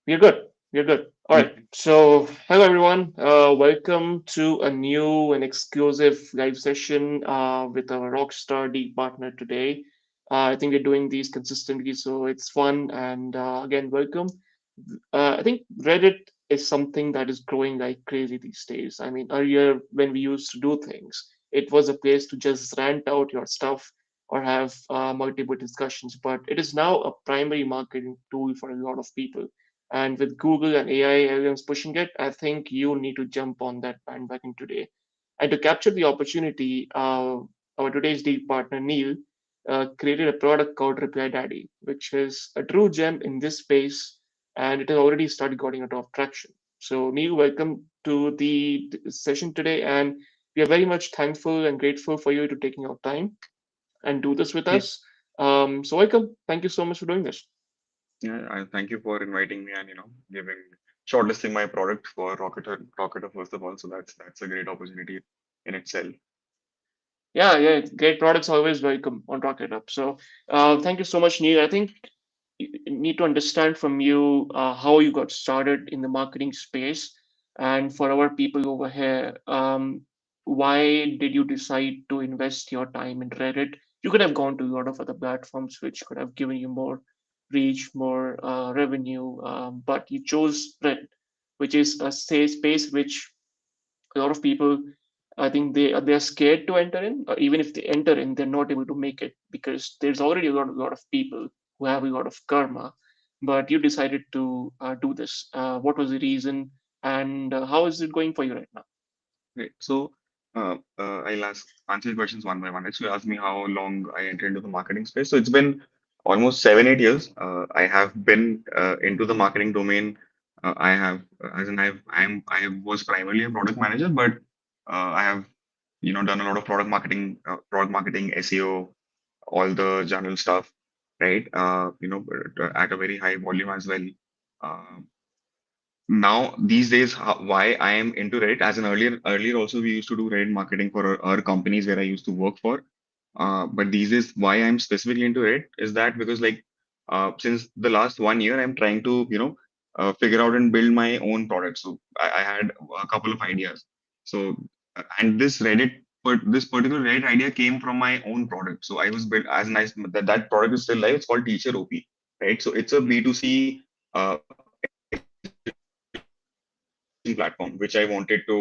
We're good. We're good. All right. So, hello everyone. Welcome to a new and exclusive live session with our Rockstar D partner today. I think we're doing these consistently, so it's fun. And again, welcome. I think Reddit is something that is growing like crazy these days. I mean, earlier when we used to do things, it was a place to just rant out your stuff or have multiple discussions, but it is now a primary marketing tool for a lot of people. And with Google and AI, everyone's pushing it. I think you need to jump on that bandwagon today. And to capture the opportunity, our today's deal partner, Neil, created a product called Reply Daddy, which is a true gem in this space, and it has already started getting a lot of traction. So, Neil, welcome to the session today, and we are very much thankful and grateful for you to taking out time and do this with Yeah, us. So, welcome. Thank you so much for doing this. yeah. I thank you for inviting me and giving shortlisting my product for Rocketer first of all. So that's a great opportunity in itself. Yeah, yeah, great products always welcome on Rocket Up. So, thank you so much, Neil. I think you need to understand from you how you got started in the marketing space, and for our people over here, why did you decide to invest your time in Reddit? You could have gone to a lot of other platforms which could have given you more reach, more revenue, but you chose Reddit, which is a safe space which a lot of people, I think they're scared to enter in, or even if they enter in, they're not able to make it because there's already a lot of people who have a lot of karma. But you decided to do this. What was the reason, and how is it going for you right now? Great. So I'll answer your questions one by one. Actually, you asked me how long I entered into the marketing space. So it's been almost 7, 8 years. I have been into the marketing domain. I have, as in I was primarily a product manager, but I have done a lot of product marketing, SEO, all the general stuff, right? At a very high volume as well. Uh, Now these days, why I am into Reddit, as in earlier also we used to do Reddit marketing for our companies where I used to work for. But these days, why I'm specifically into Reddit is that because since the last 1 year, I'm trying to figure out and build my own product. So I had a couple of ideas. So and this particular Reddit idea came from my own product. So I was built as nice that product is still live. It's called Teacher OP, right? So it's a B2C education platform which I wanted to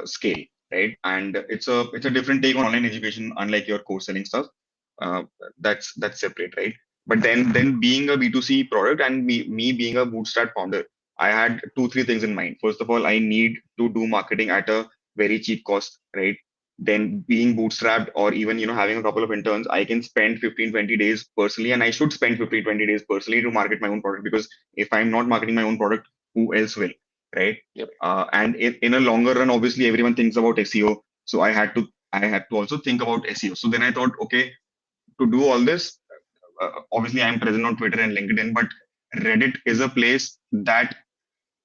scale, right? And it's a different take on online education, unlike your course selling stuff. Uh, that's separate, right? But then being a B2C product and me being a bootstrap founder, I had two, three things in mind. First of all, I need to do marketing at a very cheap cost, right? Then being bootstrapped or even having a couple of interns, I can spend 15, 20 days personally, and I should spend 15, 20 days personally to market my own product because if I'm not marketing my own product, who else will, right? Yep. And in a longer run, obviously everyone thinks about SEO. So I had to also think about SEO. So then I thought, okay, to do all this, obviously I'm present on Twitter and LinkedIn, but Reddit is a place that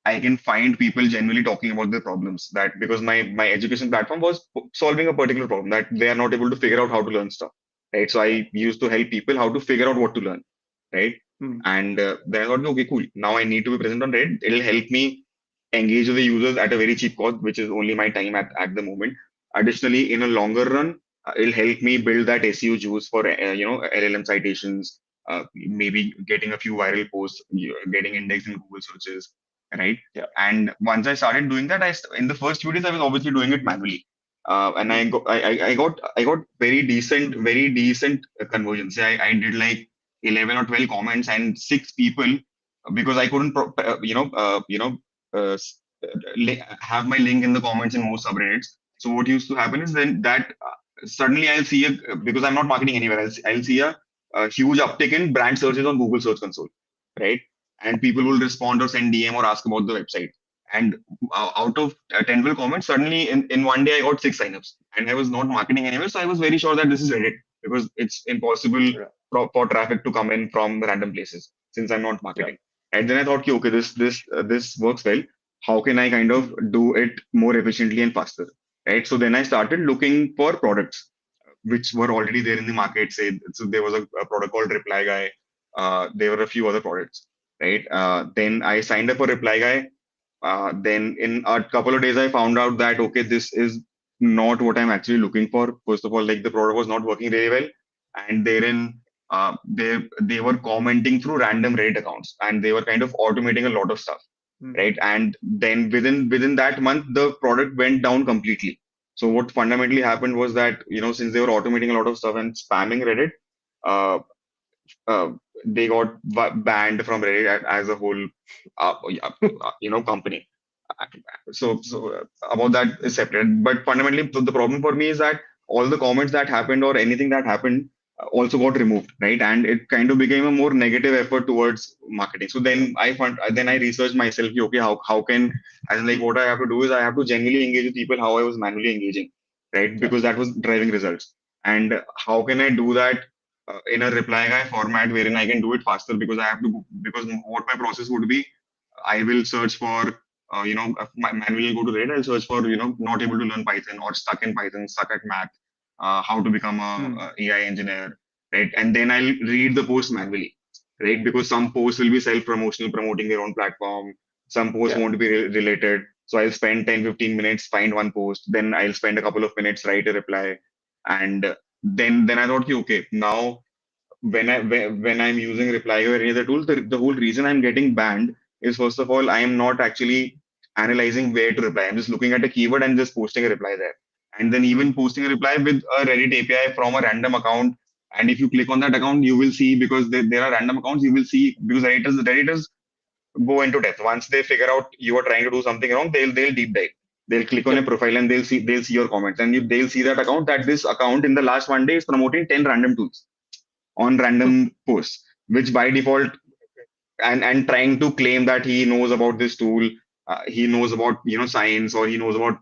I can find people genuinely talking about their problems. That because my education platform was solving a particular problem that they are not able to figure out how to learn stuff, right? So Yep. I used to help people how to figure out what to learn, right? Mm. And then I thought, okay, cool. Now I need to be present on Reddit. It'll help me engage with the users at a very cheap cost, which is only my time at the moment. Additionally, in a longer run, it'll help me build that SEO juice for LLM citations, maybe getting a few viral posts, getting indexed in Google searches, right? Yeah. And once I started doing that, in the first few days I was obviously doing it manually, and Mm. I got very decent conversions. Say I did like 11 or 12 comments and six people because I couldn't uh, s- have my link in the comments in most subreddits. So what used to happen is then that suddenly I'll see because I'm not marketing anywhere. I'll see a huge uptick in brand searches on Google Search Console, right? And people will respond or send DM or ask about the website. And out of 10 12 comments, suddenly in one day I got six signups, and I was not marketing anywhere. So I was very sure that this is Reddit because it's impossible Yeah. for traffic to come in from random places since I'm not Yeah. marketing. And then I thought, okay, this works well. How can I kind of Mm. do it more efficiently and faster? Right. So then I started looking for products which were already there in the market. Say, so there was a product called Reply Guy. There were a few other products. right? Then I signed up for Reply Guy. Then in a couple of days, I found out that okay, this is not what I'm actually looking for. First of all, like the product was not working really well, and therein they were commenting through random Reddit accounts, and they were kind of automating a lot of stuff, right? And then within that month, the product went down completely. So what fundamentally happened was that since they were automating a lot of stuff and spamming Reddit, uh, uh, they got banned from Reddit as a whole, company. So about that is separate. But fundamentally, the problem for me is that all the comments that happened or anything that happened also got removed, right? And it kind of became a more negative effort towards marketing. So then I researched myself. Okay, how can, as in like what I have to do is I have to genuinely engage with people how I was manually engaging, right? Yeah. Because that was driving results. And how can I do that in a reply guy format wherein I can do it faster because because what my process would be, I will search for, manually go to Reddit, I'll search for, not able to learn Python or stuck in Python, stuck at math, how to become a AI engineer, right? And then I'll read the post manually, right? Because some posts will be self-promotional, promoting their own platform. Some posts Yeah. won't be related. So I'll spend 10-15 minutes, find one post, then I'll spend a couple of minutes, write a reply. And then I thought, okay, now when I'm using Reply or any other tool, the whole reason I'm getting banned is first of all, I am not actually analyzing where to reply. I'm just looking at a keyword and just posting a reply there. And then even posting a reply with a Reddit API from a random account. And if you click on that account, you will see because there are random accounts, you will see because Redditors go into depth. Once they figure out you are trying to do something wrong, they'll deep dive. They'll click on Yep. your profile and they'll see your comments and they'll see that this account in the last 1 day is promoting 10 random tools on random posts, which by default and trying to claim that he knows about this tool, he knows about science, or he knows about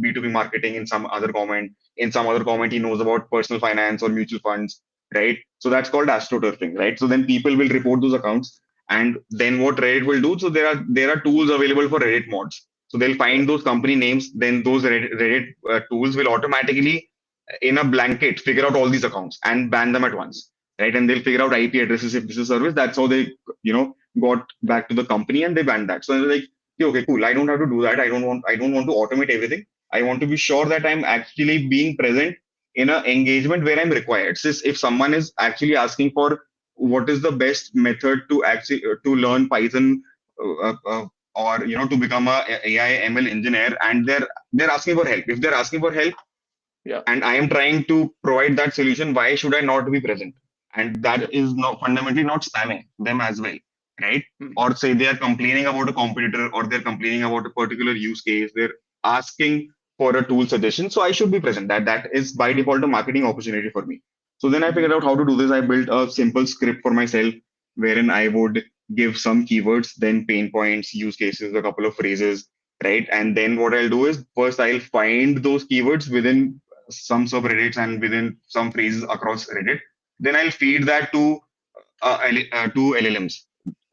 B2B marketing in some other comment. In some other comment, he knows about personal finance or mutual funds, right? So that's called astroturfing, right? So then people will report those accounts, and then what Reddit will do? So there are tools available for Reddit mods. So they'll Yeah. find those company names, then those Reddit tools will automatically, in a blanket, figure out all these accounts and ban them at once, right? And they'll figure out IP addresses if this is a service. That's how they, got Yeah. back to the company and they banned that. So they're like, okay, cool. I don't have to do that. I don't want to automate everything. I want to be sure that I'm actually being present in an engagement where I'm required. So if someone is actually asking for what is the best method to actually to learn Python, or to become a AI ML engineer, and they're asking for help. If they're asking for help Yeah. and I am trying to provide that solution, why should I not be present? And that Yep. is not fundamentally not spamming them as well, right? Mm. Or say they are complaining about a competitor or they're complaining about a particular use case, they're asking for a tool suggestion. So I should be present. That is by default a marketing opportunity for me. So then I figured out how to do this. I built a simple script for myself wherein I would give some keywords, then pain points, use cases, a couple of phrases, right? And then what I'll do is first I'll find those keywords within some subreddits and within some phrases across Reddit. Then I'll feed that to LLMs.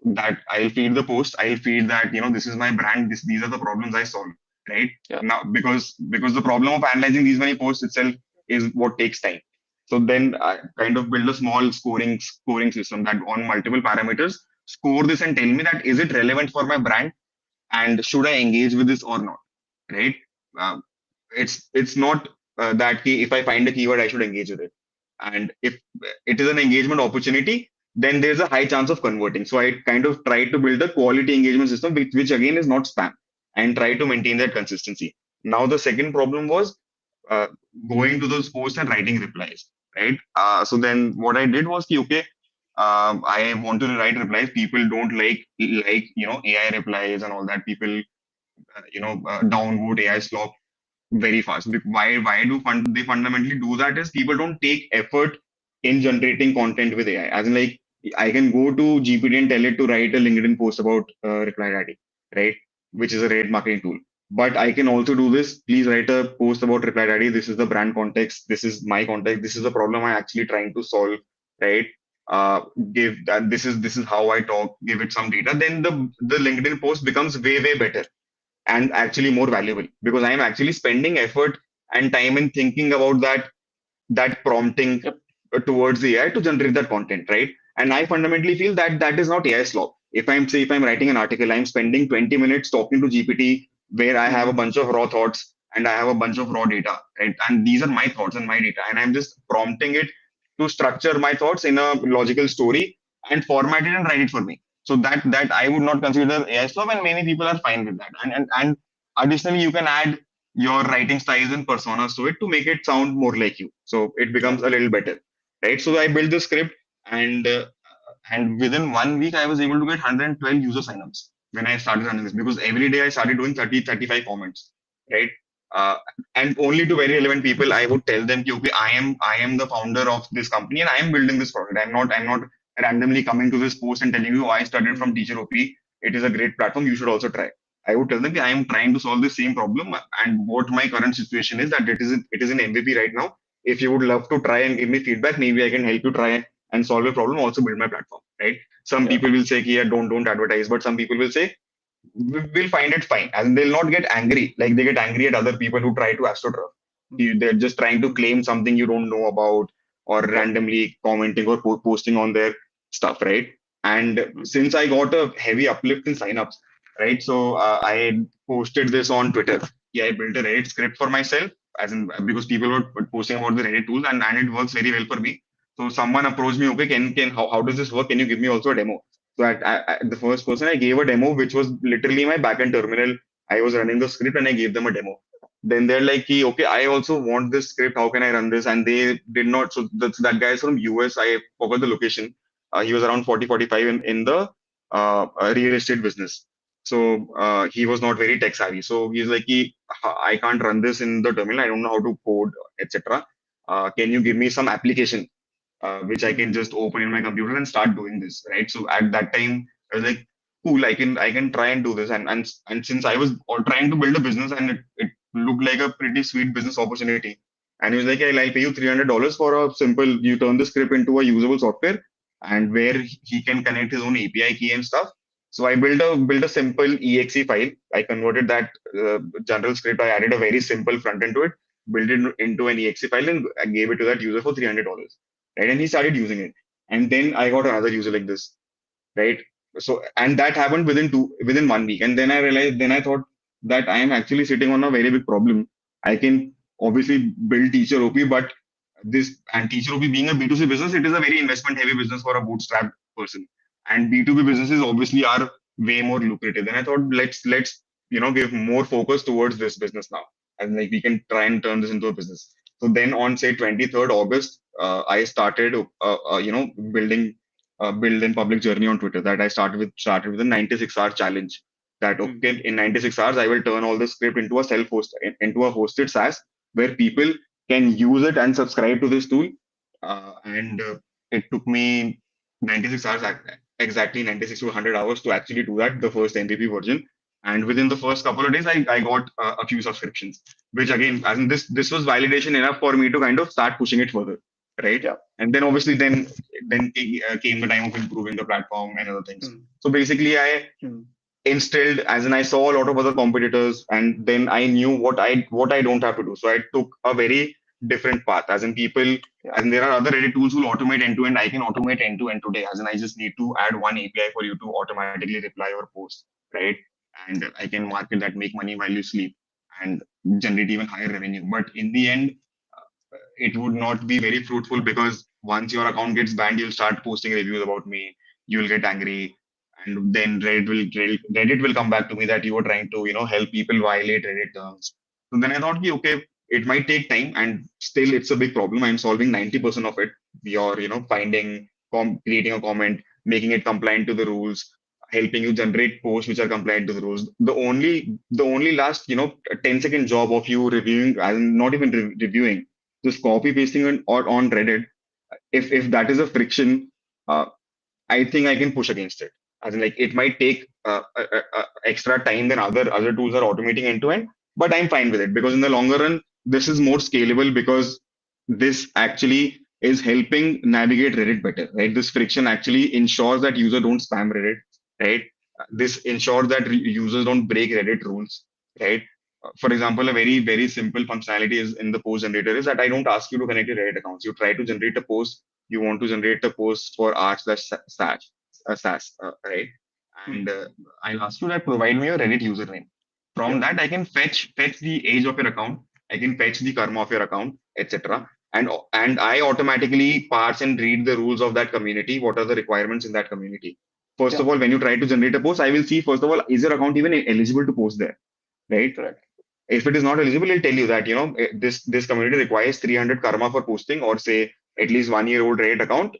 That I'll feed the post. I'll feed that this is my brand. These are the problems I solve. Right Yeah. now, because the problem of analyzing these many posts itself is what takes time. So then I kind of build a small scoring system that on multiple parameters score this and tell me that is it relevant for my brand and should I engage with this or not, right? Um, it's not that if I find a keyword, I should engage with it. And if it is an engagement opportunity, then there's a high chance of converting. So I kind of try to build a quality engagement system, which again is not spam, and try to maintain that consistency. Now, the second problem was uh, going to those posts and writing replies, right? So then what I did was, okay, I want to write replies. People don't like AI replies and all that. People downvote AI slop very fast. Why do they fundamentally do that? Is people don't take effort in generating content with AI. As in, like, I can go to GPT and tell it to write a LinkedIn post about Reply Daddy, right? Which is a Reddit marketing tool. But I can also do this. Please write a post about Reply Daddy. This is the brand context. This is my context. This is the problem I'm actually trying to solve, right? Uh, give that. This is how I talk. Give it some data. Then the LinkedIn post becomes way better and actually more valuable because I'm actually spending effort and time in thinking about that prompting Yep. towards the AI to generate that content, right? And I fundamentally feel that that is not AI slop. if I'm writing an article, I'm spending 20 minutes talking to GPT where I have a bunch of raw thoughts and I have a bunch of raw data, right? And these are my thoughts and my data, and I'm just prompting it to structure my thoughts in a logical story and format it and write it for me. So that I would not consider AI slow, and many people are fine with that. And additionally, you can add your writing styles and personas to it to make it sound more like you. So it Yeah. becomes a little better, right? So I built the script, and within 1 week, I was able to get 112 user signups when I started running this, because every day I started doing 30, 35 comments, right? Uh, and only to very relevant people, I would tell them, okay, I am the founder of this company and I am building this product. I'm not randomly coming to this post and telling you, "Oh, I started from Mm. Teacher OP. It is a great platform. You should also try." I would tell them, I am trying to solve the same problem, and what my current situation is that it is in MVP right now. If you would love to try and give me feedback, maybe I can help you try and solve a problem, also build my platform, right? Some Yeah. people will say, yeah, don't advertise, but some people will say, will find it fine, and they'll not get angry like they get angry at other people who try to astroturf. They're just trying to claim something you don't know about, or Yeah. randomly commenting or posting on their stuff, right? And Mm. since I got a heavy uplift in signups, right? So I posted this on Twitter. Yeah, I built a Reddit script for myself, as in because people were posting about the Reddit tools, and it works very well for me. So someone approached me, okay, can how does this work? Can you give me also a demo? So the first person I gave a demo, which was literally my backend terminal. I was running the script and I gave them a demo. Then they're like, okay, I also want this script. How can I run this? And they did not. So that guy is from US. I forgot the location. He was around 40, 45 in the real estate business. So he was not very tech savvy. So he's like, I can't run this in the terminal. I don't know how to code, etc. Can you give me some application which I can Mm. just open in my computer and start doing this, right? So at that time, I was like, cool, I can try and do this. And since I was trying to build a business, and it looked like a pretty sweet business opportunity. And he was like, I'll pay you $300 for a simple, you turn the script into a usable software, and where he can connect his own API key and stuff. So I built a simple exe file. I converted that general script. I added a very simple front end to it, built it into an exe file, and I gave it to that user for $300, right? And he started using it. And then I got another user like this, right? So, and that happened within 1 week. And then I realized, then I thought that I am actually sitting on a very big problem. I can obviously build Teacher OP, but Teacher OP being a B2C business, it is a very investment heavy business for a bootstrap person. And B2B businesses obviously are way more lucrative. Then I thought, let's give more focus towards this business now. And like we can try and turn this into a business. So then on say 23rd August, I started, building build in public journey on Twitter, that I started with a 96-hour challenge. That Mm. okay, in 96 hours, I will turn all the script into a into a hosted SaaS where people can use it and subscribe to this tool. And it took me 96 hours, exactly 96 to 100 hours to actually do that, the first MVP version. And within the first couple of days, I got a few subscriptions, which again, as in this was validation enough for me to kind of start pushing it further, right? Yeah. And then obviously came the time of improving the platform and other things. Mm. So basically, I Mm. instilled, as in I saw a lot of other competitors, and then I knew what I don't have to do. So I took a very different path. As in people, Yeah. as in there are other Reddit tools who automate end to end. I can automate end to end today. As in I just need to add one API for you to automatically reply or post, right? And I can market that, make money while you sleep, and generate even higher revenue. But in the end, it would not be very fruitful, because once your account gets banned, you'll start posting reviews about me. You'll get angry, and then Reddit will come back to me that you were trying to help people violate Reddit terms. So then I thought, okay, it might take time, and still it's a big problem. I'm solving 90% of it. You're finding creating a comment, making it compliant to the rules, helping you generate posts which are compliant to the rules. The only last 10-second job of you reviewing, and not even reviewing, just copy pasting on Reddit, if that is a friction, uh, I think I can push against it. As in, like, it might take extra time than other tools are automating end to end, but I'm fine with it, because in the longer run, this is more scalable, because this actually is helping navigate Reddit better, right? This friction actually ensures that user don't spam Reddit, right? This ensures that users don't break Reddit rules, right? For example, a very, very simple functionality is in the post generator is that I don't ask you to connect your Reddit accounts. You try to generate a post. You want to generate a post for r slash SaaS, right? and I'll ask you that provide me your Reddit username. From Yep. that, I can fetch the age of your account. I can fetch the karma of your account, etc. And I automatically parse and read the rules of that community. What are the requirements in that community? First of Yep. all, when you try to generate a post, I will see first of all, is your account even eligible to post there, right? Correct. If it is not eligible, it'll tell you that this community requires 300 karma for posting, or say at least 1 year old Reddit account.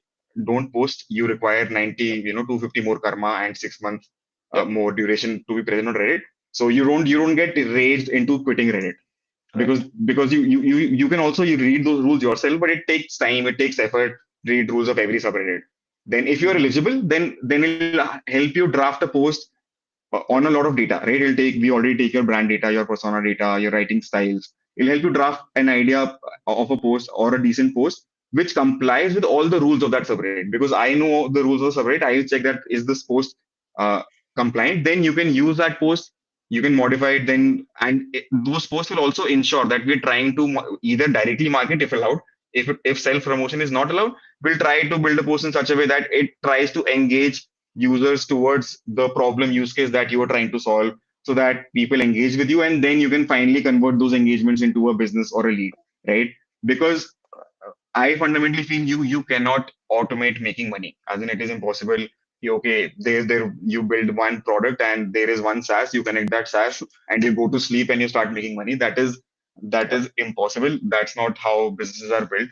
Don't post. You require 90, 250 more karma and 6 months Yep. more duration to be present on Reddit. So you don't get raised into quitting Reddit, because Correct. you can also you read those rules yourself, but it takes time, it takes effort. Read rules of every subreddit. Then if you are Mm-hmm. eligible, then it'll help you draft a post on a lot of data, right? We already take your brand data, your persona data, your writing styles. It'll help you draft an idea of a post or a decent post which complies with all the rules of that subreddit. Because I know the rules of the subreddit, I will check that is this post uh, compliant. Then you can use that post, you can modify it. Then those posts will also ensure that we're trying to either directly market if allowed. If self promotion is not allowed, we'll try to build a post in such a way that it tries to engage users towards the problem use case that you are trying to solve, so that people engage with you, and then you can finally convert those engagements into a business or a lead, right? Because I fundamentally feel you cannot automate making money, as in it is impossible. Okay, there you build one product and there is one SaaS, you connect that SaaS and you go to sleep and you start making money. That Yep. is impossible. That's not how businesses are built.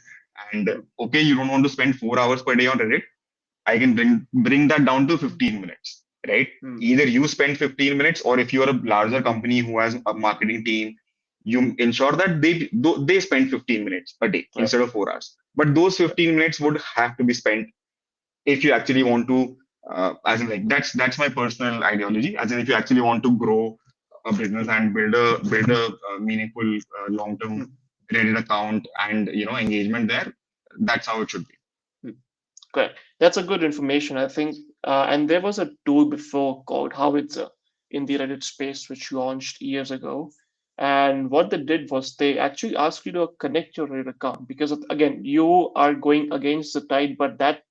And okay, you don't want to spend 4 hours per day on Reddit. I can bring that down to 15 minutes, right? Mm. Either you spend 15 minutes, or if you're a larger company who has a marketing team, you ensure that they spend 15 minutes a day Yep. instead of 4 hours. But those Yep. 15 minutes would have to be spent if you actually want to, as in like that's my personal ideology. As in, if you actually want to grow a business Mm. and build a meaningful long term Mm. Reddit account and engagement there, that's how it should be. Mm. Correct. That's a good information, I think. And there was a tool before called Howitzer in the Reddit space, which launched years ago. And what they did was they actually asked you to connect your Reddit account because, again, you are going against the tide, but that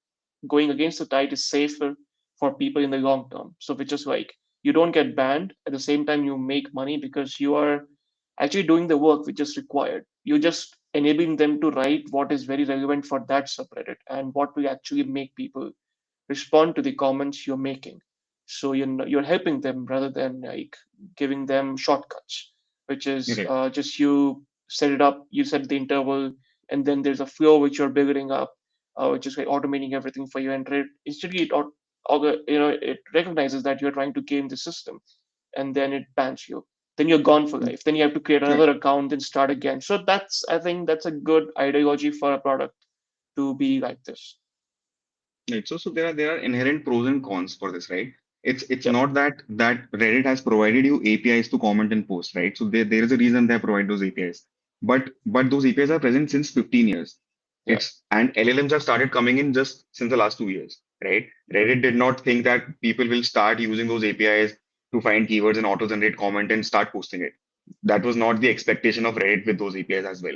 going against the tide is safer for people in the long term. So, which is like you don't get banned at the same time you make money because you are actually doing the work which is required. You're just enabling them to write what is very relevant for that subreddit and what will actually make people respond to the comments you're making. So you're helping them rather than like giving them shortcuts, which is Okay. just you set it up, you set the interval, and then there's a flow which you're building up, which is like automating everything for you. And instantly it recognizes that you're trying to game the system, and then it bans you. Then you're gone for life. Then you have to create Right. another account and start again. So I think that's a good ideology for a product to be like this. Right. So there are inherent pros and cons for this, right? It's Yep. not that Reddit has provided you APIs to comment and post, right? So there is a reason they provide those APIs. But those APIs are present since 15 years. Yep. And LLMs have started coming in just since the last 2 years, right? Reddit did not think that people will start using those APIs to find keywords and auto-generate comment and start posting it. That was not the expectation of Reddit with those APIs as well.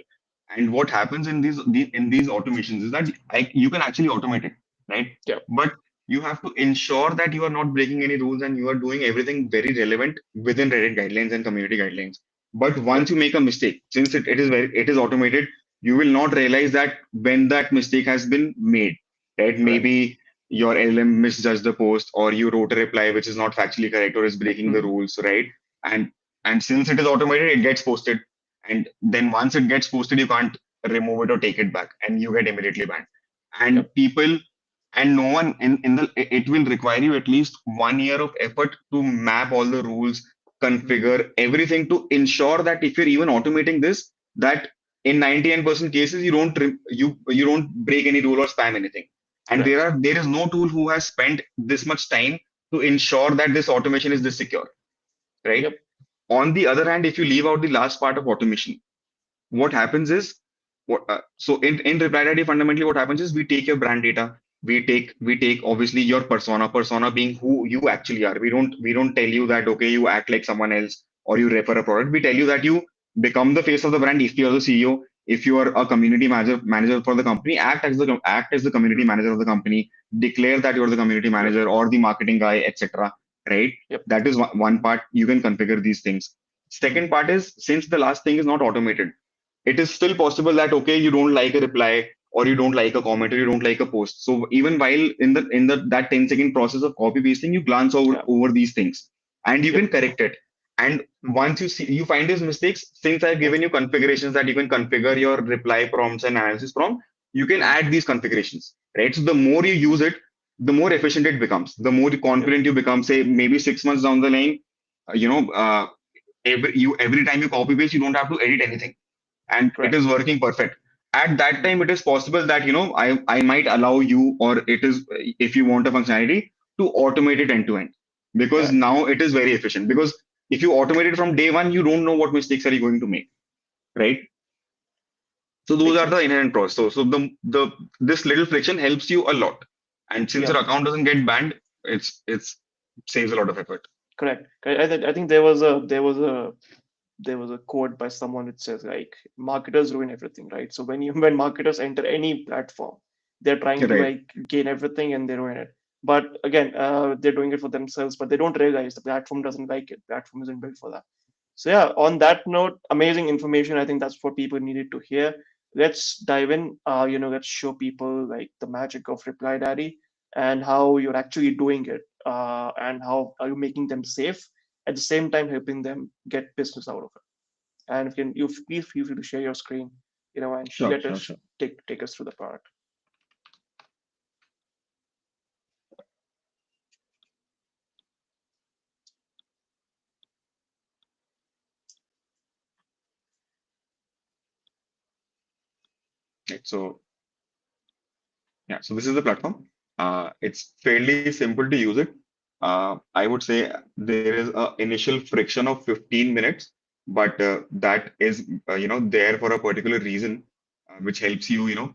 And what happens in these automations is that you can actually automate it, right? Yep. But you have to ensure that you are not breaking any rules and you are doing everything very relevant within Reddit guidelines and community guidelines. But once Yep. you make a mistake, since it is automated, you will not realize that when that mistake has been made, right? Correct. Maybe your LM misjudged the post, or you wrote a reply which is not factually correct or is breaking the Hmm. rules, right? And and since it is automated, it gets posted, and then once it gets posted, you can't remove it or take it back, and you get immediately banned. And Yep. people and no one in the it will require you at least 1 year of effort to map all the rules, Hmm. configure everything to ensure that if you're even automating this, that in 99% cases you don't break any rule or spam anything. And Correct. there is no tool who has spent this much time to ensure that this automation is this secure, right? Yep. On the other hand, if you leave out the last part of automation, what happens is so in reply ID, fundamentally what happens is we take your brand data, we take obviously your persona being who you actually are. We don't tell you that okay, you act like someone else or you refer a product. We tell you that you become the face of the brand. If you're the CEO, if you are a community manager for the company, act as the community Hmm. manager of the company. Declare that you're the community Yep. manager or the marketing guy, etc. right? Yep. That is one part. You can configure these things. Second part is, since the last thing is not automated, it is still possible that, okay, you don't like a reply, or you don't like a comment, or you don't like a post. So even while in the that 10-second process of copy pasting, you glance Yeah. over these things, and you Yep. can correct it. And once you find these mistakes, since I've Yep. given you configurations that you can configure your reply prompts and analysis prompt, you can Mm. add these configurations, right? So the more you use it, the more efficient it becomes, the more Yep. confident you become. Say maybe 6 months down the line, every time you copy paste, you don't have to edit anything, and it Correct. is working perfect. At that Mm. time, it is possible that I might allow you, or it is, if you want a functionality, to automate it end to end, because Correct. now it is very efficient. Because if you automate it from day one, you don't know what mistakes are you going to make, right? So those Makes are the sense. inherent pros. So the this little friction helps you a lot, and since your Yep. account doesn't get banned, it's saves a lot of effort. Correct. I think there was a quote by someone which says like marketers ruin everything, right? So when marketers enter any platform, they're trying to Right. like gain everything and they ruin it. But again, they're doing it for themselves, but they don't realize the platform doesn't like it. Platform isn't built for that. So yeah, on that note, amazing information. I think that's what people needed to hear. Let's dive in. Let's show people like the magic of Reply Daddy and how you're actually doing it, and how are you making them safe at the same time helping them get business out of it. And if you please feel free to share your screen, and Sure, let sure, us sure. take us through the product. Right. So yeah, so this is the platform. It's fairly simple to use it. I would say there is a initial friction of 15 minutes, but that is there for a particular reason, which helps you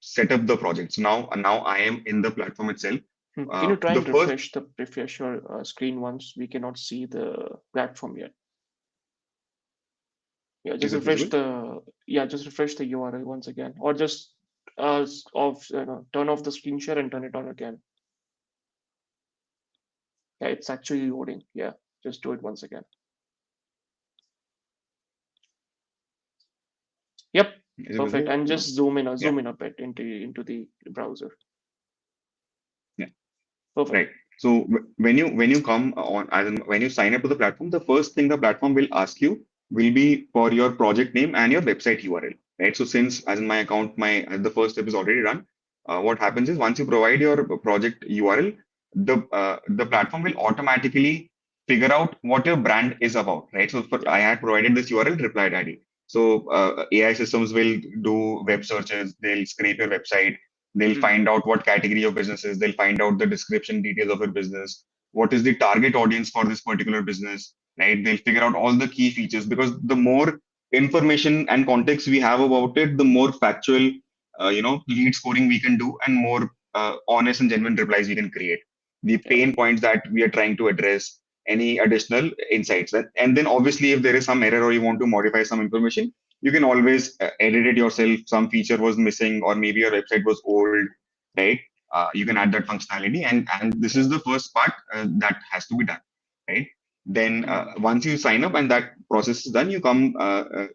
set up the project. So now I am in the platform itself. Can you try The and first refresh your screen once? We cannot see the platform yet. Yeah, is just it refresh visible? the yeah, just refresh the URL once again, or just turn off the screen share and turn it on again. Yeah, it's actually loading. Yeah, just do it once again. Yep, Is it perfect. visible And now? just zoom in or Yeah, zoom in a bit into the browser. yeah. Perfect. Right. So when you come on, as in when you sign up to the platform, the first thing the platform will ask you will be for your project name and your website URL. Right. So since, as in my account, my the first step is already done. What happens is, once you provide your project URL, the platform will automatically figure out what your brand is about. Right. So Yep. I had provided this URL, Reply Daddy. So AI systems will do web searches. They'll scrape your website. They'll Mm, find out what category of business is. They'll find out the description details of your business. What is the target audience for this particular business, right? They'll figure out all the key features, because the more information and context we have about it, the more factual, lead scoring we can do, and more honest and genuine replies we can create. The yep. pain points that we are trying to address, any additional insights. And then obviously, if there is some error or you want to modify some information, you can always edit it yourself. Some feature was missing, or maybe your website was old, right? You can add that functionality, and this is the first part that has to be done, right? Then Mm, once you sign up and that process is done, you come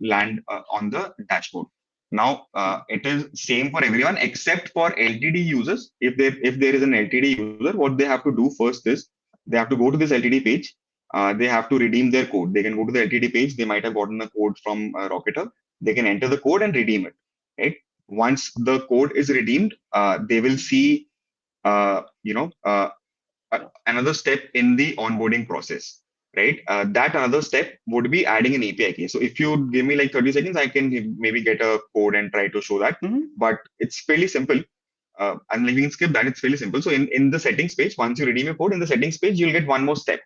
land on the dashboard. Now mm, it is same for everyone except for LTD users. If there is an LTD user, what they have to do first is, they have to go to this LTD page. They have to redeem their code. They can go to the LTD page. They might have gotten a code from Rocketer. They can enter the code and redeem it. Right. Once the code is redeemed, they will see uh, you know uh, another step in the onboarding process. Right. That another step would be adding an API key. So if you give me like 30 seconds, I can maybe get a code and try to show that. mhm. But it's fairly simple. And we can skip that. It's fairly simple. So in the settings page, once you redeem your code, in the settings page, you'll get one more step.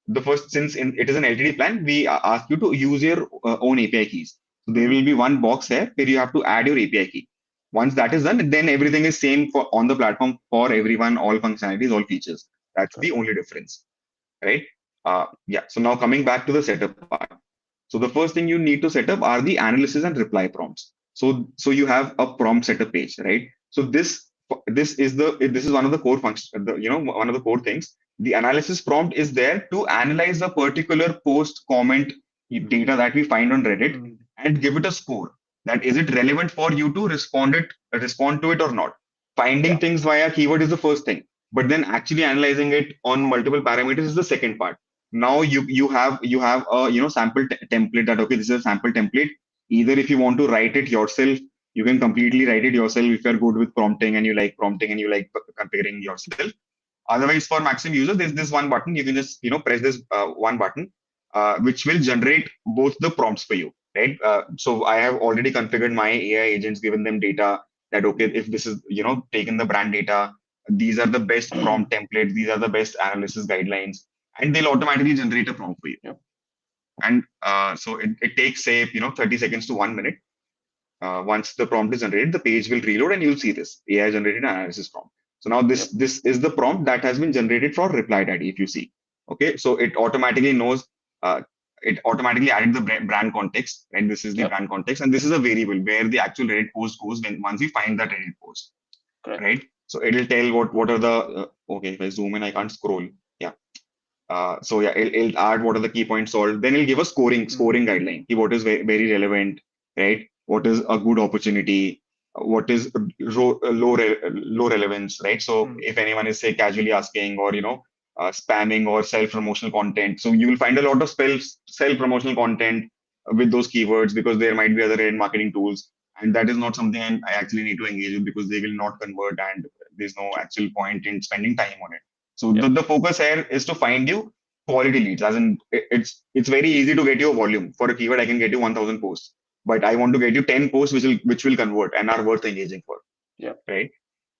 The first, since it is an LTD plan, we ask you to use your own API keys. So there Mhm. will be one box here where you have to add your API key. Once that is done, then everything is same for on the platform for everyone, all functionalities, all features. That's Got the it. only difference, right? Yeah. So now coming back to the setup part. So the first thing you need to set up are the analysis and reply prompts. So you have a prompt setup page, right? So this is one of the core functions, one of the core things. The analysis prompt is there to analyze a particular post comment data that we find on Reddit and give it a score. That is it relevant for you to respond to it or not? Finding Yeah. things via keyword is the first thing, but then actually analyzing it on multiple parameters is the second part. Now you have a sample template that, okay, this is a sample template. Either if you want to write it yourself, you can completely write it yourself if you're good with prompting and you like prompting and you like configuring yourself. Otherwise, for maximum users, there's this one button. You can just press this one button, which will generate both the prompts for you, right? So I have already configured my AI agents, given them data that, okay, if this is taken the brand data, these are the best prompt templates, these are the best analysis guidelines, and they'll automatically generate a prompt for you. Yeah. And so it takes, say, 30 seconds to 1 minute. Once the prompt is generated, the page will reload and you'll see this AI generated analysis prompt. So now Yep. this is the prompt that has been generated for Reply Daddy. If you see, okay, so it automatically knows. It automatically added the brand context, right? This is the Yep. brand context, and this is a variable where the actual Reddit post goes when once we find that Reddit post, Correct. right? So it'll tell what are the okay. If I zoom in, I can't scroll. Yeah. So yeah, it'll add what are the key points solved. Then it'll give a scoring guideline. What is very relevant, right? What is a good opportunity? What is low relevance, right? So if anyone is, say, casually asking or spamming or self promotional content, so you will find a lot of self promotional content with those keywords, because there might be other paid marketing tools, and that is not something I actually need to engage with, because they will not convert and there's no actual point in spending time on it. So Yep. the focus here is to find you quality leads. As in, it's very easy to get you a volume. For a keyword, I can get you 1,000 posts, but I want to get you 10 posts which will convert and are worth engaging for. Yeah. Right.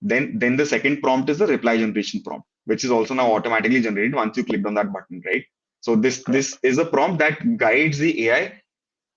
Then the second prompt is the reply generation prompt, which is also now automatically generated once you clicked on that button. Right. So this is a prompt that guides the AI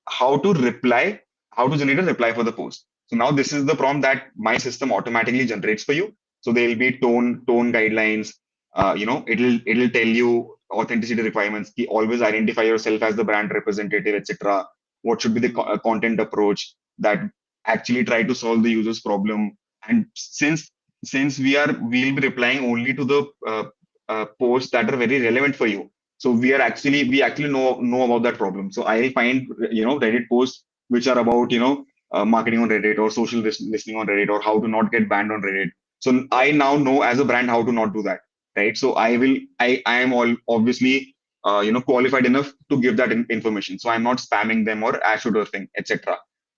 how to reply, how to generate a reply for the post. So now this is the prompt that my system automatically generates for you. So there will be tone guidelines. It'll tell you authenticity requirements. Always identify yourself as the brand representative, etc. What should be the content approach that actually try to solve the user's problem. And since we'll be replying only to the posts that are very relevant for you, so we actually know about that problem. So I'll find Reddit posts which are about marketing on Reddit or social listening on Reddit or how to not get banned on Reddit. So I now know as a brand how to not do that, right? So I am all obviously qualified enough to give that information. So I'm not spamming them or astroturfing, etc.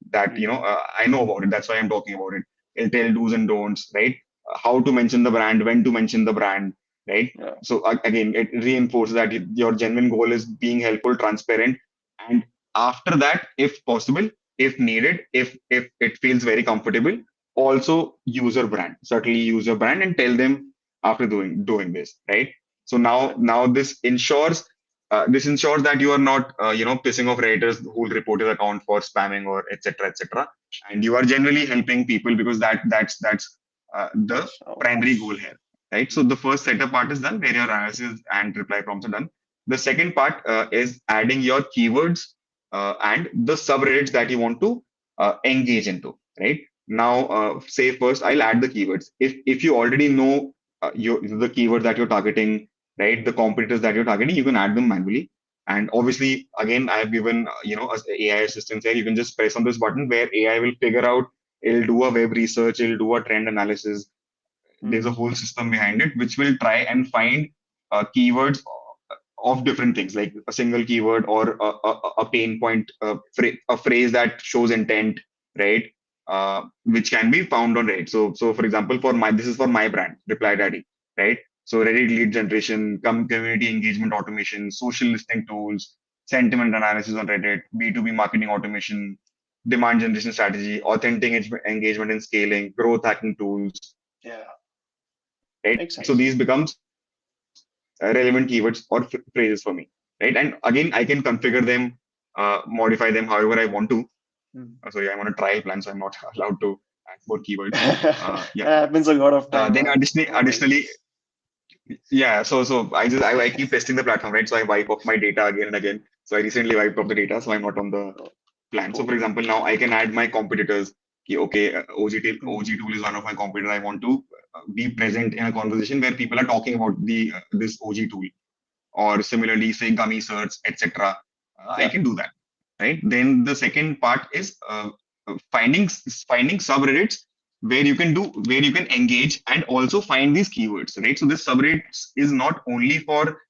That I know about it. That's why I'm talking about it. It'll tell do's and don'ts, right? How to mention the brand, when to mention the brand, right? Yeah. So again, it reinforces that your genuine goal is being helpful, transparent, and after that, if possible, if needed, if it feels very comfortable, also use your brand. Certainly use your brand and tell them after doing this, right? So now this ensures that you are not pissing off Redditors who will report your account for spamming or etc etc. And you are generally helping people, because that's the primary goal here, right? So the first setup part is done, where your analysis and reply prompts are done. The second part is adding your keywords and the subreddits that you want to engage into, right? Now, say first, I'll add the keywords. If you already know the keyword that you're targeting, right? The competitors that you're targeting, you can add them manually. And obviously, again, I have given us AI assistance here. You can just press on this button where AI will figure out. It'll do a web research. It'll do a trend analysis. There's a whole system behind it which will try and find keywords of different things, like a single keyword or a pain point, a phrase that shows intent, right? Which can be found on Reddit. So for example, this is for my brand, Reply Daddy, right? So Reddit lead generation, community engagement automation, social listening tools, sentiment analysis on Reddit, B2B marketing automation, demand generation strategy, authentic engagement and scaling, growth hacking tools, Yeah. right? Makes So sense. these becomes relevant keywords or phrases for me, right? And again, I can configure them, modify them however I want to. Sorry, I'm on a trial plan, so I'm not allowed to add more keywords. Yeah. That happens a lot of time, Then man. No additionally, worries. yeah. So I keep testing the platform, right? So I wipe off my data again and again. So I recently wiped off the data, so I'm not on the Oh, plan. So cool. for example, now I can add my competitors. Okay, OG tool is one of my competitor. I want to be present in a conversation where people are talking about the this OG tool, or similarly say gummy search, etc. I Yeah. can do that, right? Then the second part is finding subreddits where you can engage and also find these keywords, right? So this subreddits is not only for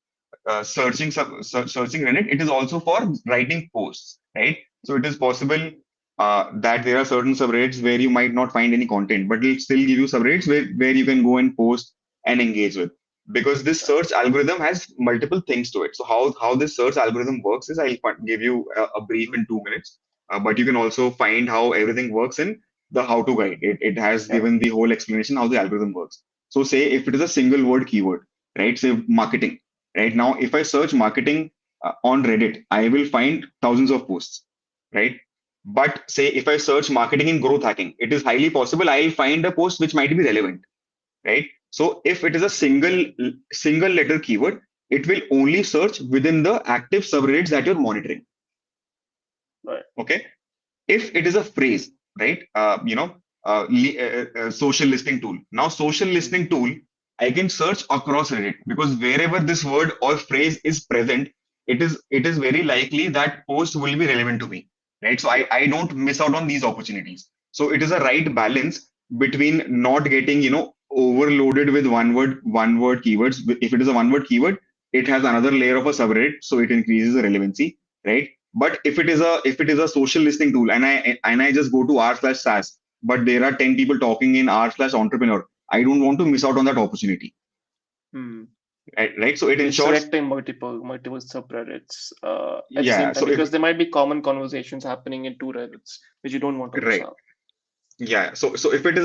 searching Reddit, it is also for writing posts, right? So it is possible that there are certain subreddits where you might not find any content, but it'll still give you subreddits where you can go and post and engage with. Because this search algorithm has multiple things to it. So how this search algorithm works is give you a brief in 2 minutes, but you can also find how everything works in the how to guide. It has Yeah. given the whole explanation how the algorithm works. So say if it is a single word keyword, right? Say marketing. Right now, if I search marketing on Reddit, I will find thousands of posts, right? But say if I search marketing in growth hacking, it is highly possible I'll find a post which might be relevant, right? So if it is a single letter keyword, it will only search within the active subreddits that you're monitoring. Right. Okay. If it is a phrase, right? Social listening tool. Now, social listening tool, I can search across Reddit because wherever this word or phrase is present, it is very likely that post will be relevant to me, right? So Yep. I don't miss out on these opportunities. So it is a right balance between not getting overloaded with one word keywords. If it is a one word keyword, it has another layer of a subreddit, so it increases the relevancy, right? But if it is a social listening tool and I just go to r/sas, but there are 10 people talking in r/entrepreneur, I don't want to miss out on that opportunity. Hmm. Right? So it You're ensures, selecting multiple subreddits at the yeah. same time So if because there might be common conversations happening in two Reddits which you don't want to miss right, out. yeah. So if it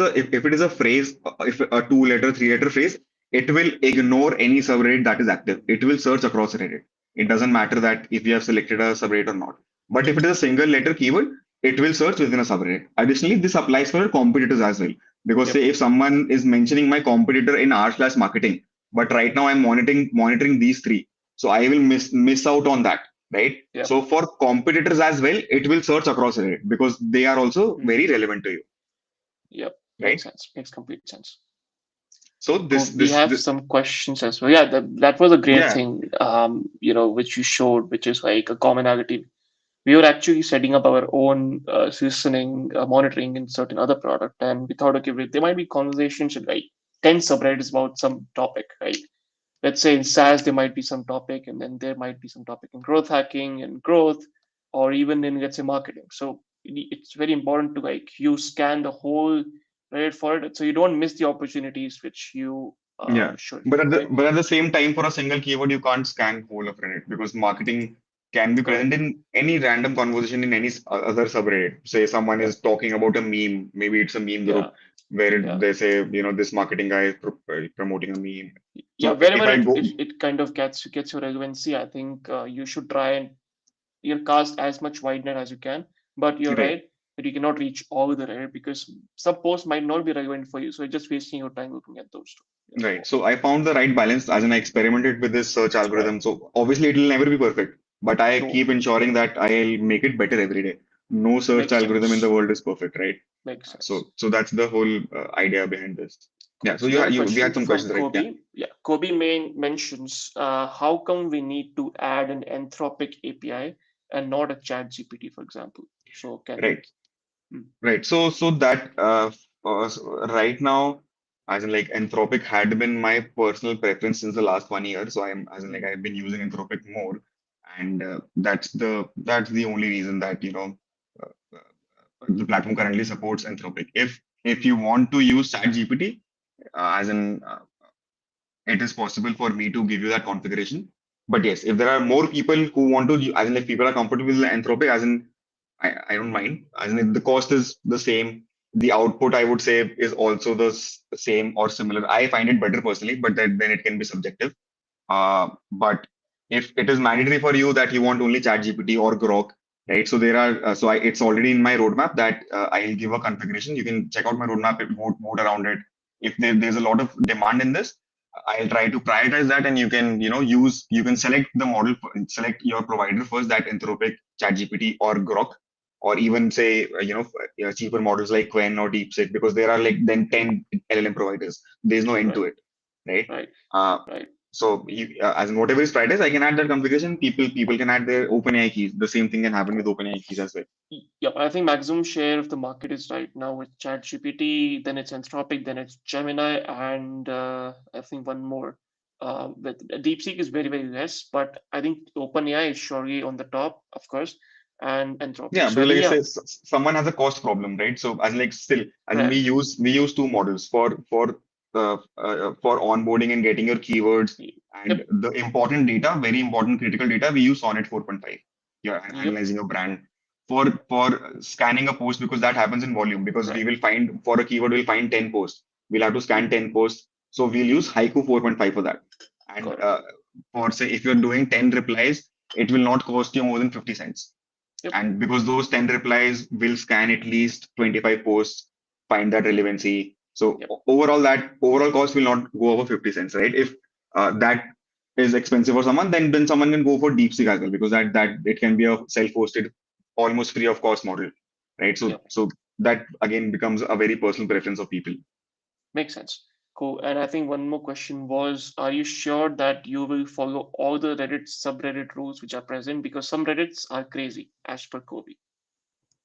is a phrase, if a two-letter, three-letter phrase, it will ignore any subreddit that is active. It will search across Reddit. It doesn't matter that if you have selected a subreddit or not. But if it is a single letter keyword, it will search within a subreddit. Additionally, this applies for competitors as well. Because Yep. say if someone is mentioning my competitor in r/marketing, but right now I'm monitoring these three, so I will miss out on that, right? Yep. So for competitors as well, it will search across Reddit because they are also Hmm. very relevant to you, Yep. right? Makes sense. Makes complete sense. So Cool. this We this, have this some questions as well. Yeah, that was a great yeah, thing, which you showed, which is like a commonality. We were actually setting up our own seasoning monitoring in certain other product, and we thought, okay, there might be conversations in like 10 subreddits about some topic, right? Let's say in SaaS, there might be some topic, and then there might be some topic in growth hacking and growth, or even in, let's say, marketing. So it's very important to like you scan the whole Reddit for it, so you don't miss the opportunities which you yeah. should, But right? at the same time, for a single keyword, you can't scan whole of Reddit because marketing can be present Correct. in any random conversation in any other subreddit. Say someone Yeah. is talking about a meme, maybe it's a meme Yeah. group where Yeah. they say, this marketing guy is promoting a meme. Yeah. So if Wherever I go, it kind of gets your relevancy, I think you should try and cast as much wide net as you can. But you're right, right that you cannot reach all the Reddit because some posts might not be relevant for you. So you're just wasting your time looking at those two. right. So I found the right balance as in I experimented with this search Right. algorithm. So obviously it will never be perfect, but I True. keep ensuring that I'll make it better every day. No search Makes algorithm in the sense. world is perfect, right? Makes sense. So that's the whole idea behind this. Yeah. Cool. So So we have a we had question some from questions, right? Yeah. Kobe. Yeah, Kobe mentions how come we need to add an Anthropic API and not a Chat GPT, for example. So can you? Right. Hmm. Right. So that right now, as in like Anthropic had been my personal preference since the last 1 year. So I'm as in like Hmm. I've been using Anthropic more, and that's the only reason that the platform currently supports Anthropic. If Hmm. you want to use ChatGPT, as in it is possible for me to give you that configuration. But yes, if there are more people who want to, as in like people are comfortable with Anthropic, as in I don't mind. As in if the cost is the same, the output I would say is also the same or similar. I find it better personally, but then it can be subjective. But if it is mandatory for you that you want only ChatGPT or Grok, right? So there are it's already in my roadmap that I'll give a configuration. You can check out my roadmap, vote around it. If there's a lot of demand in this, I'll try to prioritize that, and you can you can select the model, select your provider first, that Anthropic, ChatGPT, or Grok. or even say cheaper models like Qwen or DeepSeek, because there are like then 10 LLM providers. There's no end to Right. it, right? Right. Uh, Right. so as in whatever is prioritized, I can add that configuration. People can add their OpenAI keys. The same thing can happen with OpenAI keys as well. Yep, I think maximum share of the market is right now with ChatGPT, then it's Anthropic, then it's Gemini, and I think one more. With DeepSeek is very, very less, but I think OpenAI is surely on the top, of course, and Anthropic. Yeah, So I because like think, I yeah, say, someone has a cost problem, right? So as like still, as in correct. we use two models for onboarding and getting your keywords and Yep, the important data, very important critical data. We use Sonnet 4.5. Yeah, and yep, analyzing your brand for scanning a post, because that happens in volume. Because we right. will find for a keyword, we'll find 10 posts. We'll have to scan 10 Hmm. posts. So we'll use Haiku 4.5 for that. And Got it. for say if you're doing 10 replies, it will not cost you more than 50 cents. Yep, And because those 10 replies will scan at least 25 posts, find that relevancy. So yep. overall, that overall cost will not go over 50 cents, right? If that is expensive for someone, then someone can go for DeepSeek as well, because that it can be a self-hosted, almost free of cost model, right? So Yep. so that again becomes a very personal preference of people. Makes sense. Cool. And I think one more question was, are you sure that you will follow all the Reddit subreddit rules which are present? Because some Reddits are crazy, as per Kobe.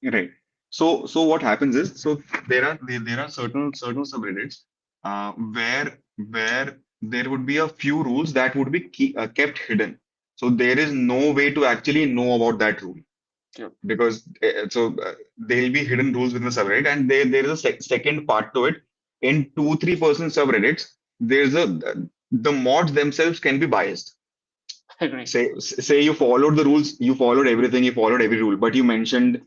Right. So what happens is, so there are certain subreddits where there would be a few rules that would be kept hidden. So there is no way to actually know about that rule, Yep. because there'll be hidden rules within the subreddit, and there is a second part to it. In 2-3% subreddits, there's a the mods themselves can be biased. Agree. Say you followed the rules, you followed everything, you followed every rule, but you mentioned,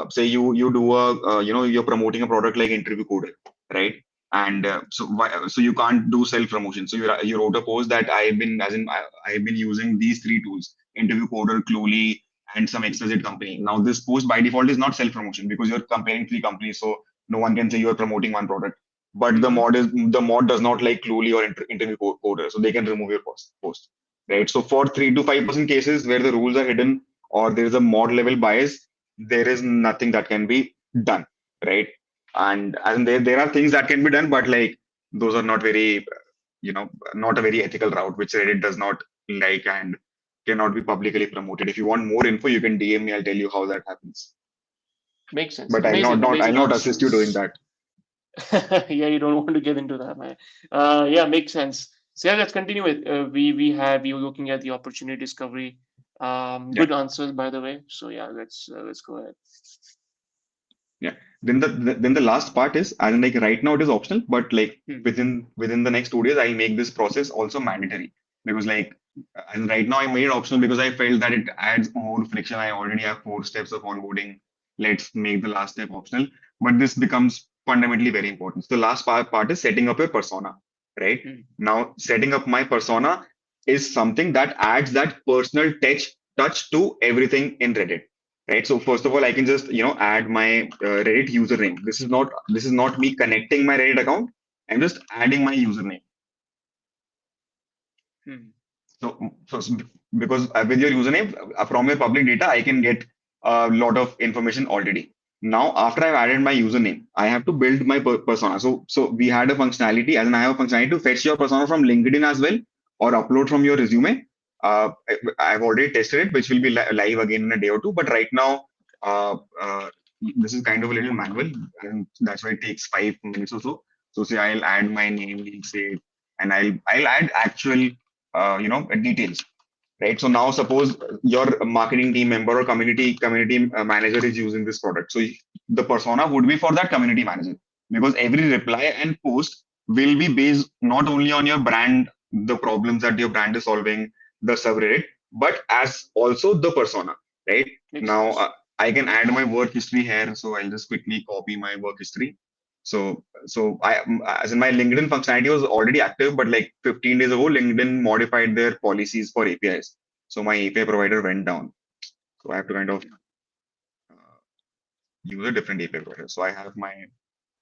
say you do a you're promoting a product like Interview Coder, right? And so you can't do self promotion. So you wrote a post that I've been using these three tools: Interview Coder, Cluely, and some XYZ company. Now this post by default is not self promotion, because you're comparing three companies, so no one can say you're promoting one product. But Mm-hmm. the mod does not like Cluely or Interview Coder, so they can remove your post, right? So for 3 to 5% cases where the rules are hidden or there is a mod level bias, there is nothing that can be done, right? And there are things that can be done, but like those are not very, not a very ethical route, which Reddit does not like and cannot be publicly promoted. If you want more info, you can DM me. I'll tell you how that happens. Makes sense. But I'll Amazing, I'll amazing not assist you doing answers. that. Yeah, you don't want to get into that, man. Yeah, makes sense. So yeah, let's continue with we have you looking at the opportunity discovery. Yeah. Good answers, by the way. So yeah, let's go ahead. Yeah. Then the last part is, as in like right now it is optional, but like Hmm. within the next 2 days, I'll make this process also mandatory, because like, and right now I made it optional because I felt that it adds more friction. I already have 4 steps of onboarding. Let's make the last step optional. But this becomes fundamentally very important. So the last part is setting up your persona, right? Hmm. Now, setting up my persona is something that adds that personal touch to everything in Reddit, right? So first of all, I can just add my Reddit username. This is not me connecting my Reddit account. I'm just adding my username. Hmm. So because with your username, from your public data, I can get a lot of information already. Now, after I've added my username, I have to build my persona. So we had a functionality, as in I have a functionality to fetch your persona from LinkedIn as well, or upload from your resume. I've already tested it, which will be live again in a day or two. But right now, uh, uh, this is kind of a little manual, and that's why it takes 5 minutes or so. So say I'll add my name, say, and I'll add actual details, right? So now suppose your marketing team member or community manager is using this product, so the persona would be for that community manager, because every reply and post will be based not only on your brand, the problems that your brand is solving, the subreddit, but as also the persona, right? Makes Now sense. I can add my work history here, so I'll just quickly copy my work history. So as in my LinkedIn functionality was already active, but like 15 days ago, LinkedIn modified their policies for APIs. So my API provider went down. So I have to kind of uh, use a different API provider. So I have my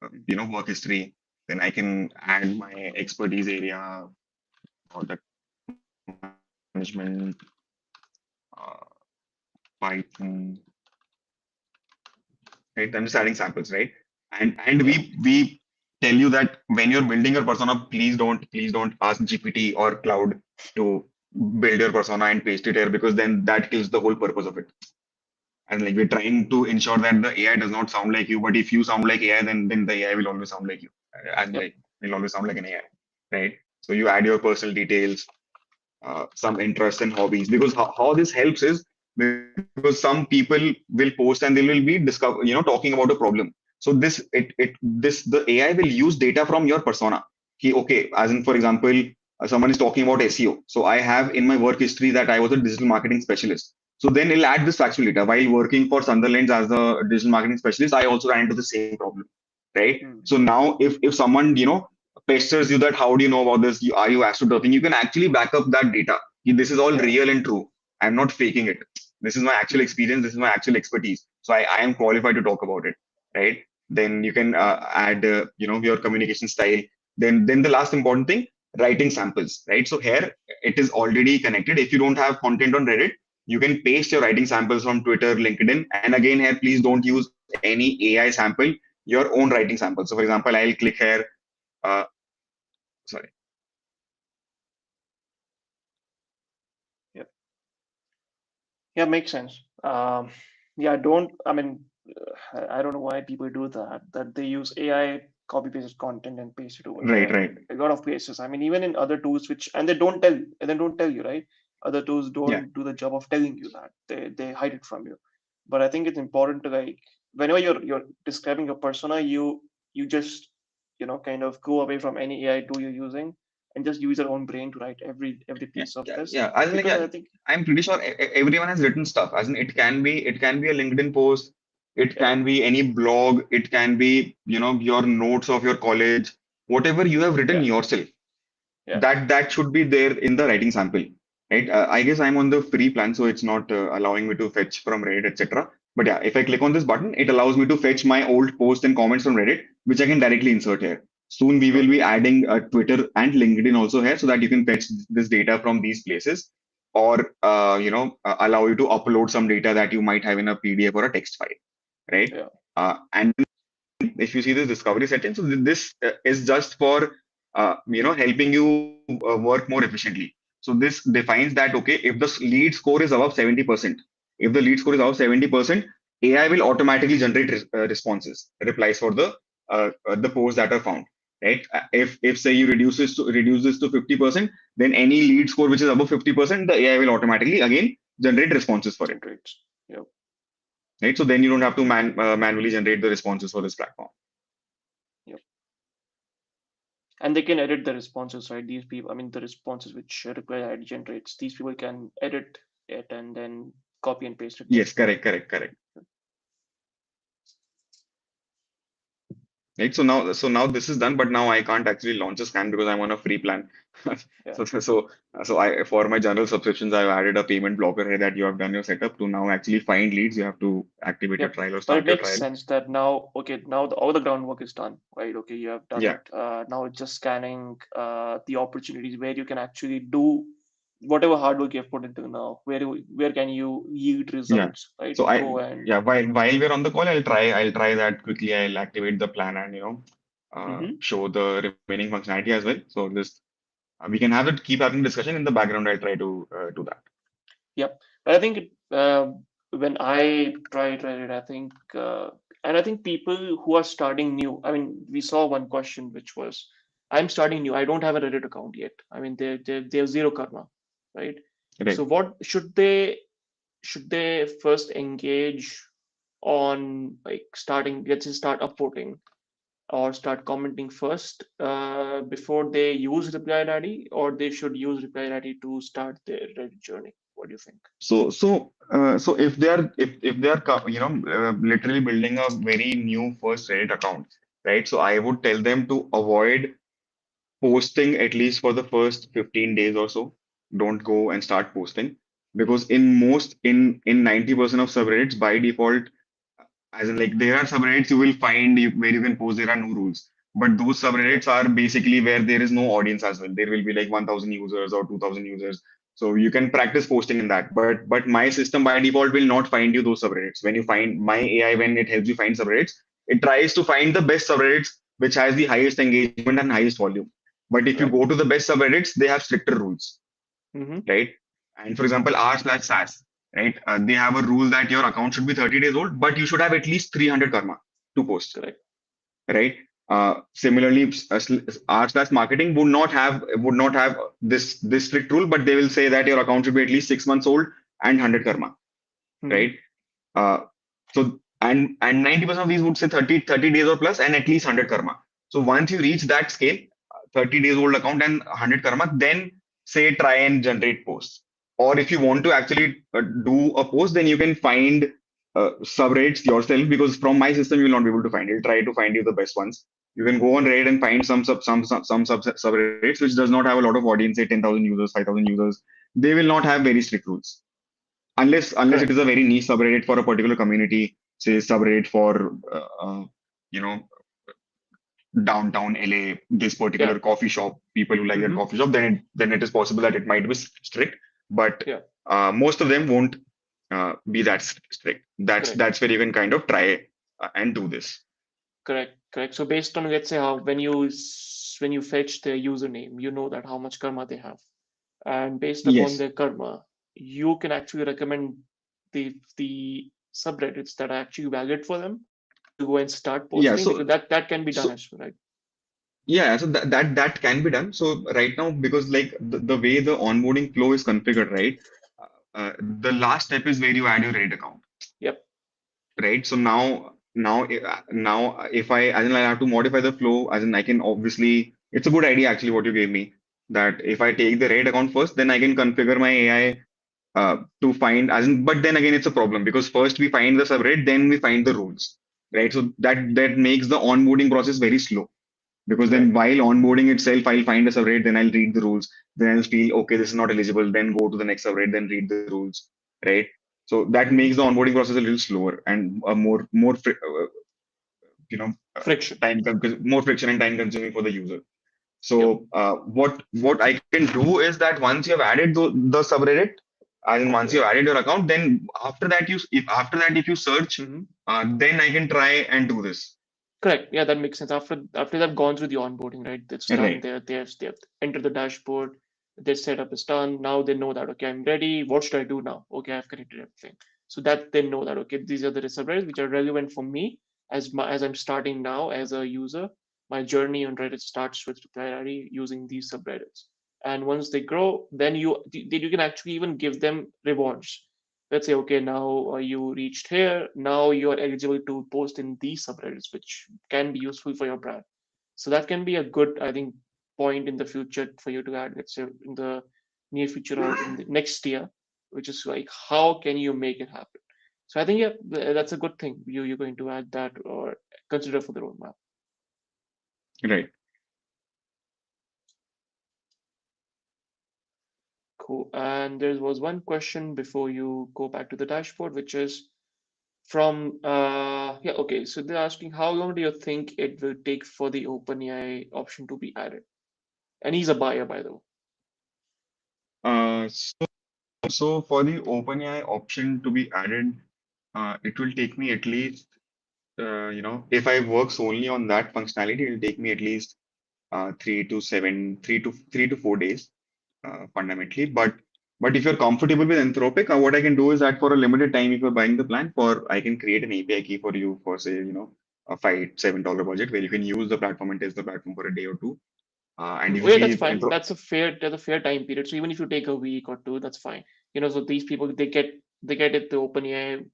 Hmm. work history. Then I can add my expertise area, product management, uh, Python, right? I'm just adding samples, right? And Yeah. we tell you that when you're building your persona, please don't ask GPT or Cloud to build your persona and paste it here, because then that kills the whole purpose of it. And like we're trying to ensure that the AI does not sound like you, but if you sound like AI, then the AI will always sound like you, and Yep. like will always sound like an AI, right? So you add your personal details, some interests and hobbies, because how this helps is because some people will post and they will be talking about a problem. So the AI will use data from your persona. Okay, as in, for example, someone is talking about SEO. So I have in my work history that I was a digital marketing specialist. So then it'll add this factual data. While working for Sunderland as a digital marketing specialist, I also ran into the same problem, right? Hmm. So now if someone pesters you that how do you know about this, are you astroturfing, you can actually back up that data. This is all Yeah. real and true. I'm not faking it. This is my actual Hmm. experience, this is my actual expertise, so I am qualified to talk about it, right? Then you can add your communication style. Then the last important thing, writing samples, right? So here it is already connected. If you don't have content on Reddit, you can paste your writing samples from Twitter, LinkedIn, and again here please don't use any AI sample, your own writing sample. So for example, I'll click here, uh, sorry. Yep. Yeah, makes sense. Yeah, don't. I mean, I don't know why people do that. That they use AI copy pasted content and paste it over Right, there. right. A lot of places. I mean, even in other tools, which and they don't tell you, right? Other tools Yeah, don't do the job of telling you that. They hide it from you. But I think it's important to like whenever you're describing a persona, you just kind of go away from any AI tool you're using and just use your own brain to write every yeah, piece of yeah, this yeah. As in, like, because yeah, I think I'm pretty sure everyone has written stuff. As in, it can be a LinkedIn post, it yeah, can be any blog, it can be your notes of your college, whatever you have written yeah, yourself. yeah. That should be there in the writing sample, right? I guess I'm on the free plan, so it's not allowing me to fetch from Reddit, etc. But yeah, if I click on this button, it allows me to fetch my old posts and comments from Reddit, which I can directly insert here. Soon we will be Okay. adding Twitter and LinkedIn also here, so that you can fetch this data from these places, or allow you to upload some data that you might have in a PDF or a text file, right? Yeah. And if you see this discovery setting, so this is just for helping you work more efficiently. So this defines that, okay, if the lead score is above 70%, if the lead score is above 70%, AI will automatically generate responses, replies for the posts that are found, right? If say you reduce this to 50%, then any lead score which is above 50%, the AI will automatically again generate responses for it, Generates. Yeah. right? So then you don't have to manually generate the responses for this platform. Yeah. And they can edit the responses, right? These people, I mean, the responses which reply ID generates, these people can edit it and then copy and paste it there. Yes, correct, correct, correct. Right. So now this is done, but now I can't actually launch a scan because I'm on a free plan. Yeah. So I for my general subscriptions, I've added a payment blocker here that you have done your setup. To now actually find leads, you have to activate your Yep. trial or But it start your makes trial. sense that now, okay, now all the groundwork is done, right? Okay, you have done Yeah, it. Now it's just scanning the opportunities where you can actually do whatever hard work you've put into now. Where can you yield yeah. results, right? So I Go and yeah, while we're on the call, I'll try that quickly. I'll activate the plan and Mhm. show the remaining functionality as well. So this we can have it keep having discussion in the background. I'll try to do that. Yep. But I think when I tried it, I think, and I think people who are starting new, I mean, we saw one question which was, I'm starting new. I don't have a Reddit account yet. I mean, they have zero karma, right? So Right. what should they first engage on like starting, let's just start upvoting or start commenting first before they use reply daddy, or they should use reply daddy to start their Reddit journey? What do you think? So if they are literally building a very new first Reddit account, right? So I would tell them to avoid posting at least for the first 15 days or so. Don't go and start posting, because in 90% of subreddits by default, as in, like, there are subreddits you will find where you can post, there are no rules. But those Yep. subreddits are basically where there is no audience as well. There will be like 1,000 users or 2,000 users. So you can practice posting in that. But my system by default will not find you those subreddits. When you find my AI, when it helps you find subreddits, it tries to find the best subreddits which has the highest engagement and highest volume. But if you Right. go to the best subreddits, they have stricter rules, Mm-hmm. right? And for example, r/SAS, right? They have a rule that your account should be 30 days old, but you should have at least 300 karma to post, Correct. right? Similarly, r/marketing would not have this strict rule, but they will say that your account should be at least 6 months old and 100 karma, Mm-hmm. right? Uh, so and 90% of these would say 30 days or plus and at least 100 karma. So once you reach that scale, 30 days old account and 100 karma, then say try and generate posts. Or if you want to actually do a post, then you can find subreddits yourself, because from my system you will not be able to find. It'll try to find you the best ones. You can go on Reddit and find some subreddits which does not have a lot of audience, say 10,000 users, 5,000 users. They will not have very strict rules unless it Correct. is a very niche subreddit for a particular community, say subreddit for you know downtown LA, this Yeah. particular coffee shop, people who like that Mm-hmm. coffee shop, then it is possible that it might be strict, but Yeah. most of them won't be that strict. That's Correct. that's where you can kind of try and do this. Correct. Correct. So based on, let's say, how when you fetch their username, you know that how much karma they have, and based upon Yes. their karma, you can actually recommend the subreddits that are actually valid for them to go and start Yeah. posting, because that can be done So as well, right? yeah, so that can be done. So right now, because like the way the onboarding flow is configured, right? The last step is where you add your Reddit account, Yep. right? So now if I, as in, I have to modify the flow, as in I can obviously, it's a good idea actually what you gave me, that if I take the Reddit account first, then I can configure my AI to find, as in, but then again it's a problem because first we find the subreddit, then we find the rules, right? So that makes the onboarding process very slow, because then Correct. while onboarding itself, I'll find a subreddit, then I'll read the rules, then I'll feel, okay, this is not eligible, then go to the next subreddit, then read the rules, right? So that Hmm. makes the onboarding process a little slower and you know, uh, Friction. more friction and time consuming for the user. Yep. So what I can do is that once you have added the subreddit, and once you Okay. have added your account, then after that if you search, Hmm. then I can try and do this. Correct. Yeah, that makes sense. After they've gone through the onboarding, right? It's done. Right. They have entered the dashboard. Their setup is done. Now they know that, okay, I'm ready. What should I do now? Okay, I've connected everything. So that they know that, okay, these are the subreddits which are relevant for me as I'm starting now as a user. My journey on Reddit starts with priority using these subreddits. And once they grow, then you can actually even give them rewards. Let's say, okay, now you reached here, now you are eligible to post in these subreddits, which can be useful for your brand. So that can be a good, I think, point in the future for you to add, let's say in the near future or in the next year, which is like, how can you make it happen? So I think, yeah, that's a good thing. You're going to add that or consider for the roadmap. Right. Cool. And there was one question before you go back to the dashboard, which is from yeah, okay. So they're asking, how long do you think it will take for the OpenAI option to be added? And he's a buyer, by the way. Uh, so, so for the OpenAI option to be added, it will take me at least, if I work solely on that functionality, it will take me at least 3 to 4 days, fundamentally. But if you're comfortable with Anthropic, what I can do is that for a limited time, if you're buying the plan, I can create an API key for you for, say, a $5-7 budget where you can use the platform and test the platform for a day or two. And Oh, yeah, usually that's fine. That's a fair time period. So even if you take a week or two, that's fine. So these people they get it to OpenAI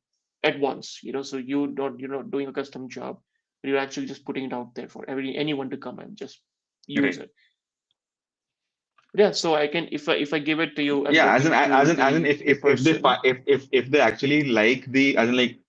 at once. So you're not doing a custom job, but you're actually just putting it out there for anyone to come and just use right. it. Yeah, so I can if I give it to you and Yeah, walk as you in through as in the person. if they actually like the, as in, like,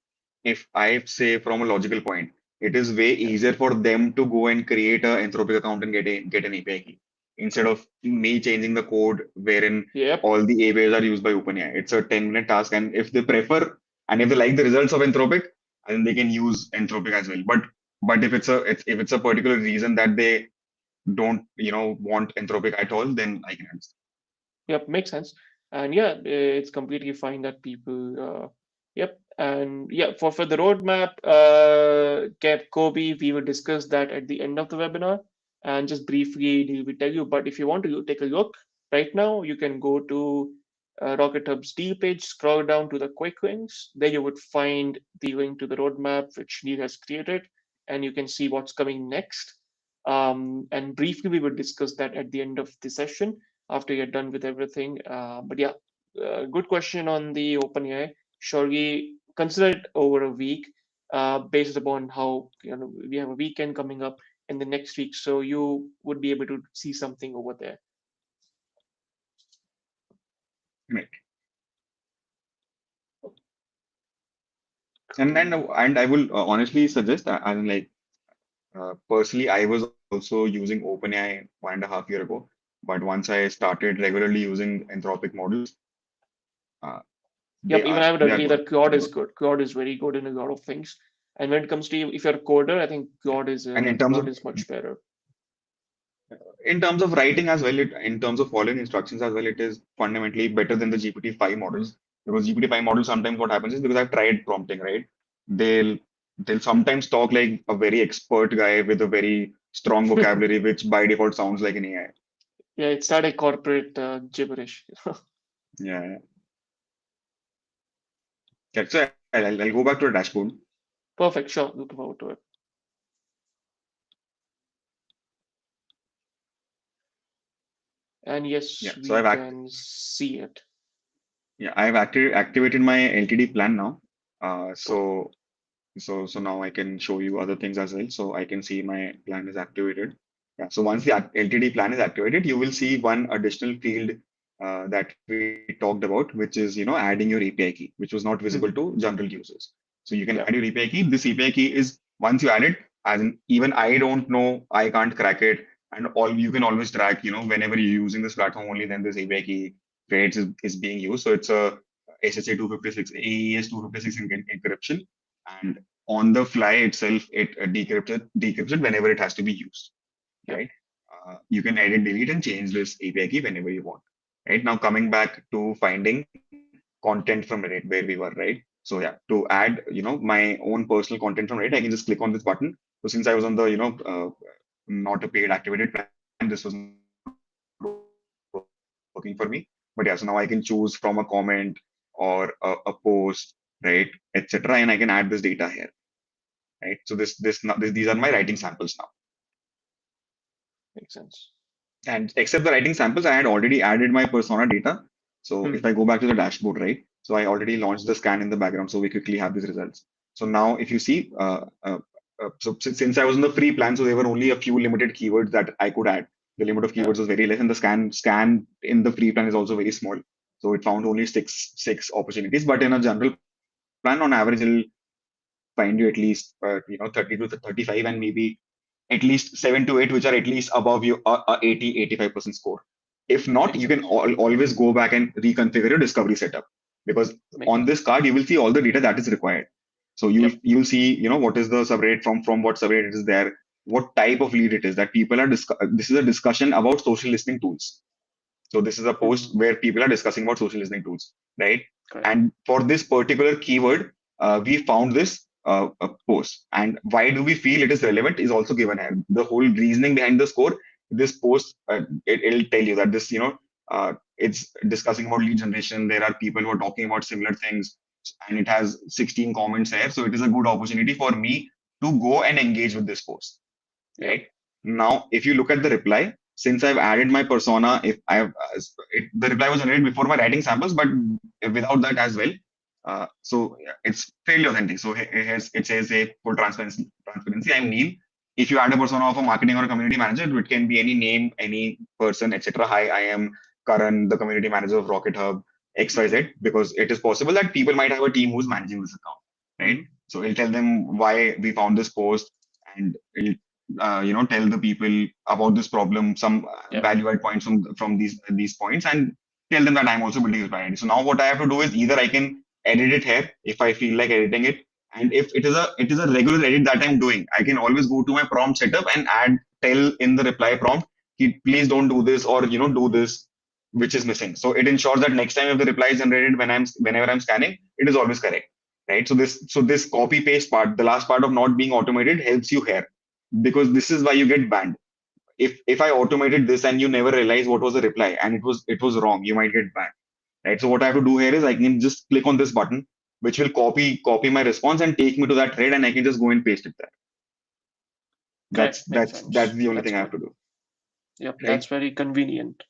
if I say from a logical point, it is way Yeah, easier for them to go and create a Anthropic account and get an API key instead correct. of me changing the code wherein Yep. all the APIs are used by OpenAI. It's a 10-minute task, and if they prefer and if they like the results of Anthropic, then they can use Anthropic as well. But if it's a particular reason that they don't want Anthropic at all, then I can understand. Yep, makes sense. And yeah, it's completely fine that people, yep. And yeah, for the roadmap, Cap Kobe, we will discuss that at the end of the webinar and just briefly we tell you. But if you want to take a look right now, you can go to Rocket Hub's D page, scroll down to the quick links. There you would find the link to the roadmap which Neil has created, and you can see what's coming next. And briefly, we will discuss that at the end of the session after you're done with everything. But yeah, good question on the OpenAI. Surely consider it over a week, based upon how we have a weekend coming up in the next week, so you would be able to see something over there. Right. And I will honestly suggest, and like personally, I was also using OpenAI 1.5 year ago, but once I started regularly using Anthropic models, uh, Yep, even I would they are agree good. that Claude They're is good. good. Claude is very good in a lot of things. And when it comes to if you're a coder, I think And Claude is much better. in terms of writing as well, in terms of following instructions as well, it is fundamentally better than the GPT-5 models. Because GPT-5 models, sometimes what happens is, because I've tried prompting, right? They'll they'll sometimes talk like a very expert guy with a very strong vocabulary, which by default sounds like an AI. Yeah, it started corporate gibberish. Yeah. Okay, so I'll go back to the dashboard. Perfect, sure. Looking forward to it. And Yeah. yes, So we can see it. I've activated my LTD plan now. Cool. So now I can show you other things as well. So I can see my plan is activated. Yeah. So once the LTD plan is activated, you will see one additional field that we talked about, which is adding your API key, which was not visible Hmm. to general users. So you can Yeah. add your API key. This API key is once you add it, as in even I don't know, I can't crack it, and all you can always track. Whenever you're using this platform, only then this API key trades is being used. So it's a SSA 256, AES 256 encryption, and on the fly itself, it decrypts it whenever it has to be used, Yep. right? You can edit, delete, and change this API key whenever you want. Right now, coming back to finding content from Reddit where we were, right? So yeah, to add, my own personal content from Reddit, I can just click on this button. So since I was on the, not a paid activated plan, this was not working for me. But yeah, so now I can choose from a comment or a post, right, etc., and I can add this data here, right? So these are my writing samples now. Makes sense. And except the writing samples, I had already added my persona data. So if I Hmm. go back to the dashboard, right? So I already launched the scan in the background, so we quickly have these results. So now if you see, so since I was in the free plan, so there were only a few limited keywords that I could add. The limit of Yeah. keywords was very less, and the scan in the free plan is also very small. So it found only six opportunities. But in a general plan, on average, it'll find you at least 30 to 35, and maybe at least 7 to 8, which are at least above your 80-85% score. If not, you Makes can sense. always go back and reconfigure your discovery setup, because Makes on sense. this card you will see all the data that is required. So you'll Yep. you'll see what is the subreddit, from what subreddit it is there, what type of lead it is that people are this is a discussion about social listening tools. So this is a post Hmm. where people are discussing about social listening tools, right? Correct. And for this particular keyword, we found this post. And why do we feel it is relevant is also given here. The whole reasoning behind the score, this post, it'll tell you that it's discussing about lead generation. There are people who are talking about similar things, and it has 16 comments here. So it is a good opportunity for me to go and engage with this post, Yep. right? Now, if you look at the reply, since I've added my persona, if the reply was generated before my writing samples, but without that as well. So yeah, it's fairly authentic. So it says a full transparency. I'm Neil. If you add a persona of a marketing or a community manager, it can be any name, any person, etc. Hi, I am Karan, the community manager of Rocket Hub, XYZ, because it is possible that people might have a team who's managing this account, right? Hmm. So it'll tell them why we found this post, and it'll tell the people about this problem, some Yep. value add points from these points, and tell them that I'm also building this brand. So now what I have to do is either I can edit it here if I feel like editing it, and if it is a regular edit that I'm doing, I can always go to my prompt setup and tell in the reply prompt, please don't do this, or do this. which is missing. So it ensures that next time if the reply is generated whenever I'm scanning, it is always correct, right? So this copy paste part, the last part of not being automated, helps you here, because this is why you get banned. If I automated this and you never realize what was the reply and it was wrong, you might get banned, right? So what I have to do here is I can just click on this button, which will copy my response and take me to that thread, and I can just go and paste it there. That's Correct. Makes that's that's sense. the only That's thing I have good. to do, Yep, right? that's very convenient.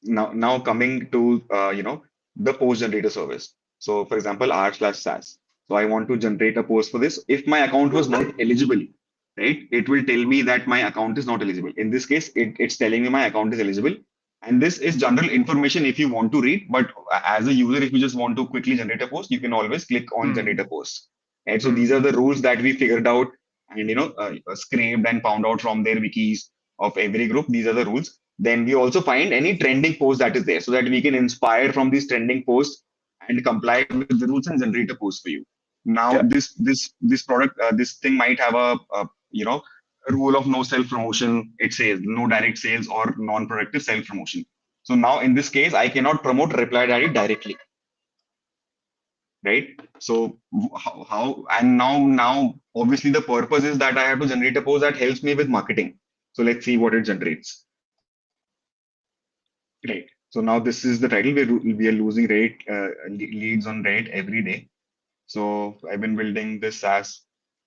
Now coming to the post generator service. So for example, r/SAS. So I want to generate a post for this. If my account was not eligible, right, it will tell me that my account is not eligible. In this case, it's telling me my account is eligible. And this is general information if you want to read, but as a user, if you just want to quickly generate a post, you can always click on generate a Hmm. post. And so these are Hmm. the rules that we figured out and scraped and found out from their wikis of every group. These are the rules. Then we also find any trending post that is there so that we can inspire from these trending posts and comply with the rules and generate a post for you. Now, Yeah. this product, this thing might have a rule of no self promotion. It says no direct sales or non productive self promotion. So now in this case, I cannot promote Reply Daddy directly, right? So how and now obviously the purpose is that I have to generate a post that helps me with marketing. So let's see what it generates. Right. So now this is the title. We are losing rate leads on rate every day. So I've been building this SaaS.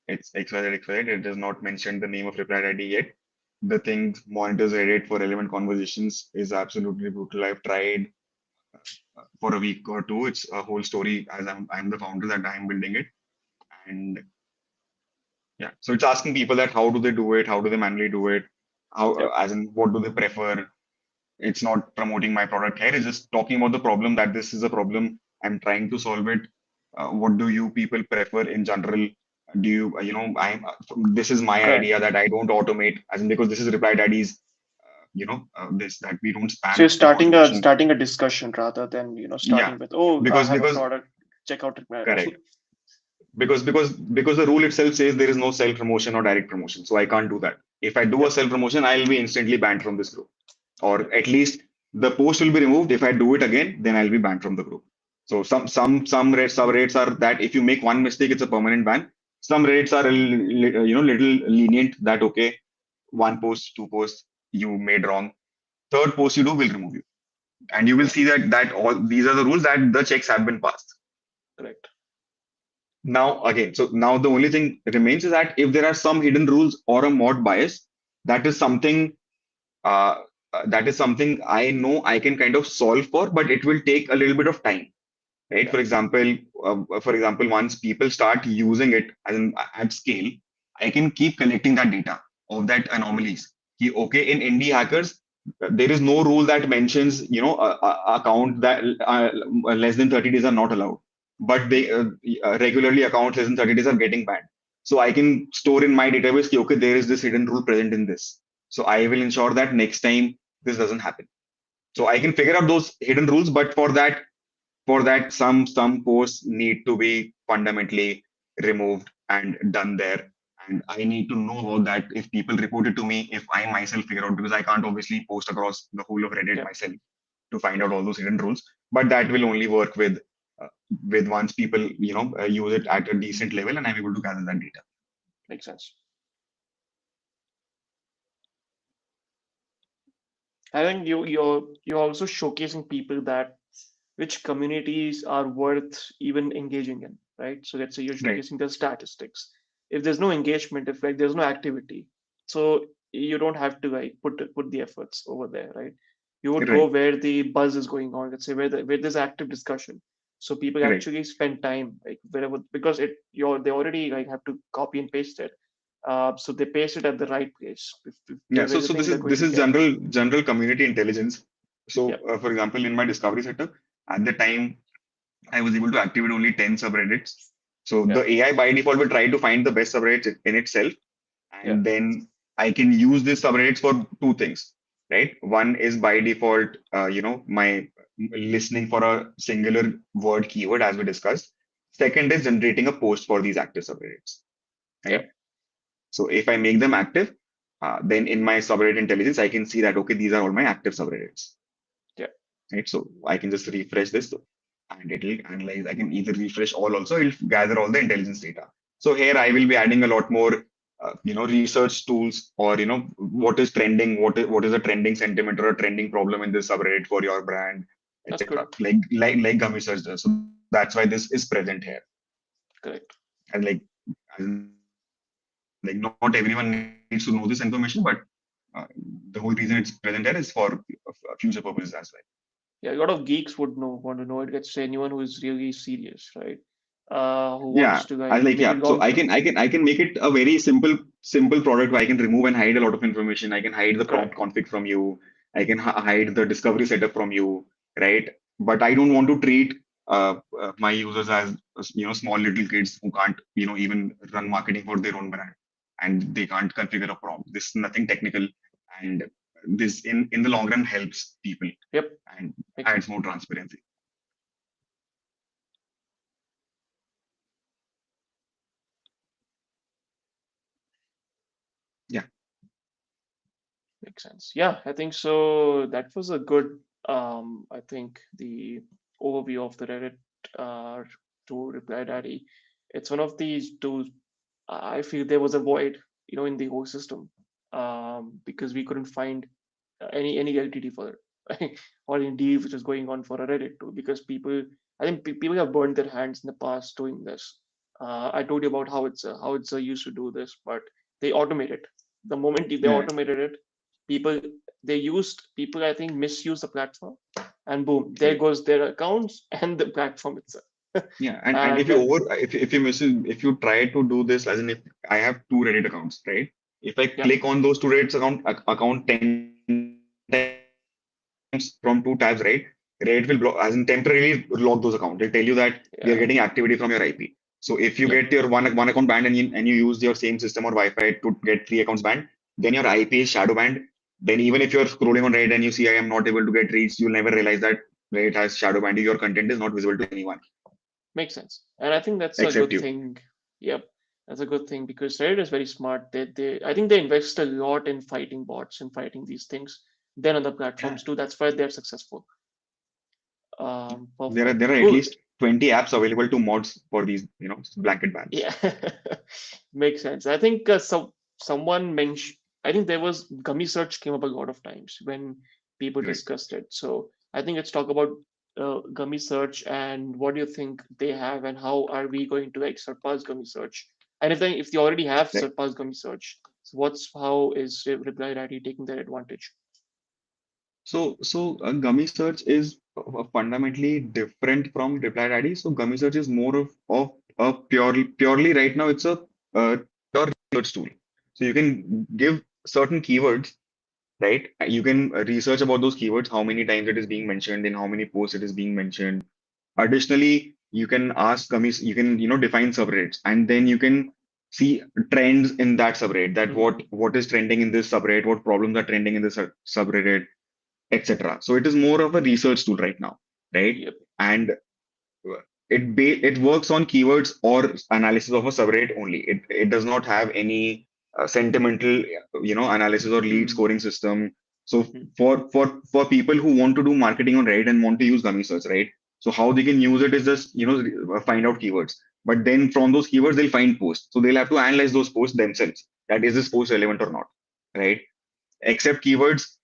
It's XYZ XYZ. It does not mention the name of Reply ID yet. The thing monitors Reddit for relevant conversations is absolutely brutal. I've tried for a week or two. It's a whole story as I'm the founder that I'm building it. And yeah, so it's asking people that how do they do it? How do they manually do it? How, Yep. as in, what do they prefer? It's not promoting my product here. It's just talking about the problem, that this is a problem. I'm trying to solve it. What do you people prefer in general? Do you, this is my Correct. idea that I don't automate, as in because this is Reply Daddy's, this that we don't So you're spam with starting a automation. starting a discussion rather than Yeah, starting with, oh, I because have a because product, check out it. correct. Because the rule itself says there is no self promotion or direct promotion, so I can't do that. If I do a Yep. self promotion, I'll be instantly banned from this group, or at least the post will be removed. If I do it again, then I'll be banned from the group. So some subreddits are that if you make one mistake, it's a permanent ban. Some Reddits are little lenient that okay, one post, two posts you made wrong, third post you do will remove you, and you will Yeah. see that all these are the rules that the checks have been passed. Correct. Now again, so now the only thing remains is that if there are some hidden rules or a mod bias, that is something uh, that is something I know I can kind of solve for, but it will take a little bit of time, right? Yeah. For example, once people start using it at scale, I can keep collecting that data of that anomalies. Okay, in indie hackers, there is no rule that mentions, account that less than 30 days are not allowed, but they regularly accounts less than 30 days are getting banned. So I can store in my database, ki, okay, there is this hidden rule present in this. So I will ensure that next time this doesn't happen. So I can figure out those hidden rules, but for that some posts need to be fundamentally removed and done there, and I need to know about that. If people report it to me, if I myself figure out, because I can't obviously post across the whole of Reddit Yeah. myself to find out all those hidden rules, but that will only work uh, with once people use it at a decent level and I'm able to gather that data. Makes sense. I think you're also showcasing people that which communities are worth even engaging in, right? So let's say you're Right. showcasing the statistics. If there's no engagement, if like there's no activity, so you don't have to like put the efforts over there, right? You would go Right. where the buzz is going on, let's say where there's active discussion. So people Right. actually spend time like wherever because they already like have to copy and paste it. So they paste it at the right place. If Yeah, they're so this visiting, they're is going this to is get. general community intelligence. So Yep. for example, in my discovery setup at the time, I was able to activate only 10 subreddits. So Yeah. the AI by default will try to find the best subreddits in itself. Yeah. And then I can use these subreddits for two things, right? One is by default, my listening for a singular word keyword, as we discussed. Second is generating a post for these active subreddits, Yeah. right? So if I make them active, then in my subreddit intelligence, I can see that, okay, these are all my active subreddits, Yeah, right? So I can just refresh this and it'll analyze. I can either refresh all also, it'll gather all the intelligence data. So here I will be adding a lot more, research tools, or, what is trending, what is a trending sentiment or a trending problem in this subreddit for your brand, that's good. etc. Like Gummy Search does. So that's why this is present here. Correct. And like not everyone needs to know this information, but the whole reason it's present here is for future purposes as well. Yeah, a lot of geeks would know want to know it. Gets anyone who is really serious, right? Who Yeah, wants to I like like make yeah. it So long term. I can make it a very simple product where I can remove and hide a lot of information. I can hide the prompt Correct. config from you. I can hide the discovery setup from you, right? But I don't want to treat my users as small little kids who can't even run marketing for their own brand, and they can't configure a prompt. This is nothing technical, and this in the long run helps people Yep. and Makes adds sense. more transparency. Yeah. Makes sense. Yeah, I think so. That was a good, I think the overview of the Reddit uh, to Reply Daddy. It's one of these tools. I feel there was a void, in the whole system, because we couldn't find any LTD for it, right? Or indeed which is going on for a Reddit tool, because I think people have burned their hands in the past doing this. I told you about how it's used to do this, but they automate it. The moment they Yeah. automated it, people people I think misuse the platform, and boom, there Right. goes their accounts and the platform itself. Yeah, and if And you over if you miss if you try to do this, as in, if I have two Reddit accounts, right? If I yeah, click on those two Reddit account 10 times from two tabs, right? Reddit will block, as in temporarily lock those accounts. They'll tell you that we are yeah, getting activity from your IP. So if you yeah, get your one account banned, and you use your same system or Wi-Fi to get three accounts banned, then your IP is shadow banned. Then even if you're scrolling on Reddit and you see I am not able to get reached, you'll never realize that Reddit has shadow banned you. Your content is not visible to anyone makes sense. And I think that's a except good you. thing. Yep, that's a good thing because Reddit is very smart. I think they invest a lot in fighting bots and fighting these things than other Yeah. platforms too. That's why they're successful. There Perfect. are at Cool. least 20 apps available to mods for these, blanket bans. Yeah, makes sense. I think someone mentioned. I think there was Gummy Search came up a lot of times when people Right. discussed it. So I think let's talk about Gummy Search and what do you think they have and how are we going to like surpass Gummy Search? And if they already have Right. surpassed Gummy Search, so how is Reply Ready taking that advantage? So Gummy Search is fundamentally different from Reply Daddy. So Gummy Search is more of a purely right now it's a pure research tool. So you can give certain keywords, right? You can research about those keywords, how many times it is being mentioned, in how many posts it is being mentioned. Additionally, you can ask gummies, you can, define subreddits, and then you can see trends in that subreddit, that Hmm. what is trending in this subreddit, what problems are trending in this subreddit, etc. So it is more of a research tool right now, right? Yep. And it works on keywords or analysis of a subreddit only. It does not have any sentimental analysis or lead Hmm. scoring system. So Hmm. for people who want to do marketing on Reddit and want to use Gummy Search, right? So how they can use it is just find out keywords. But then from those keywords they'll find posts. So they'll have to analyze those posts themselves. That is this post relevant or not, right? Except keywords,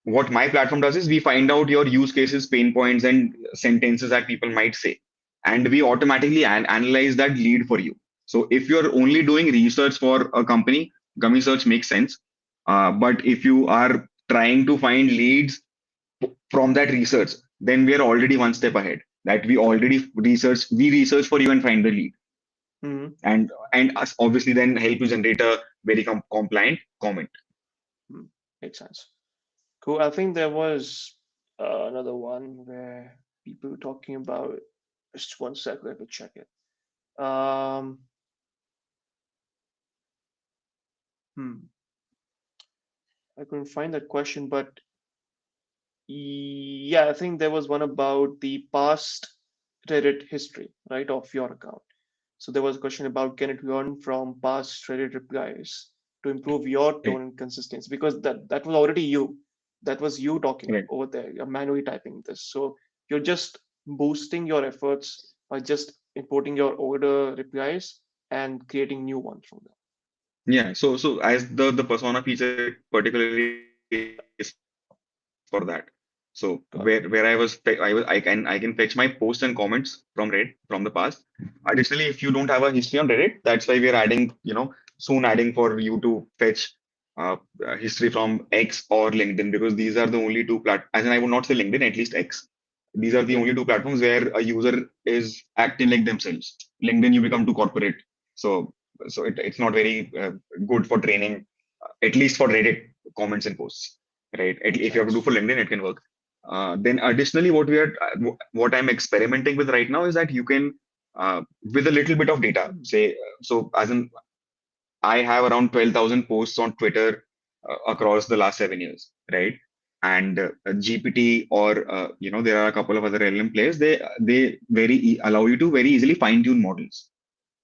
what my platform does is we find out your use cases, pain points, and sentences that people might say, and we automatically analyze that lead for you. So if you're only doing research for a company, Gummy Search makes sense. But if you are trying to find leads from that research, then we are already one step ahead. That Correct. we research for you and find the lead, Hmm. and us obviously then help you generate a very compliant comment. Hmm. Makes sense. Cool. I think there was another one where people were talking about. Just one sec, let me check it. Um, hmm, I couldn't find that question, but yeah, I think there was one about the past Reddit history, right, of your account. So there was a question about can it learn from past Reddit replies? to improve your Right. tone and consistency, because that was already you. That was you talking Right. over there. You're manually typing this. So you're just boosting your efforts by just importing your older replies and creating new ones from them. Yeah. So as the persona feature particularly is for that. So where I was I can fetch my posts and comments from Reddit from the past. Additionally, if you don't have a history on Reddit, that's why we are adding, soon adding for you to fetch history from X or LinkedIn, because these are the only two as in I would not say LinkedIn, at least X. These are the only two platforms where a user is acting like themselves. LinkedIn, you become too corporate. So it's not very good for training, at least for Reddit comments and posts, right? Makes If you have to do sense. for LinkedIn, it can work. Then additionally, what I'm experimenting with right now is that you can, with a little bit of data, say, so as in I have around 12,000 posts on Twitter across the last 7 years, right? And GPT or there are a couple of other LLM players. They allow you to very easily fine tune models,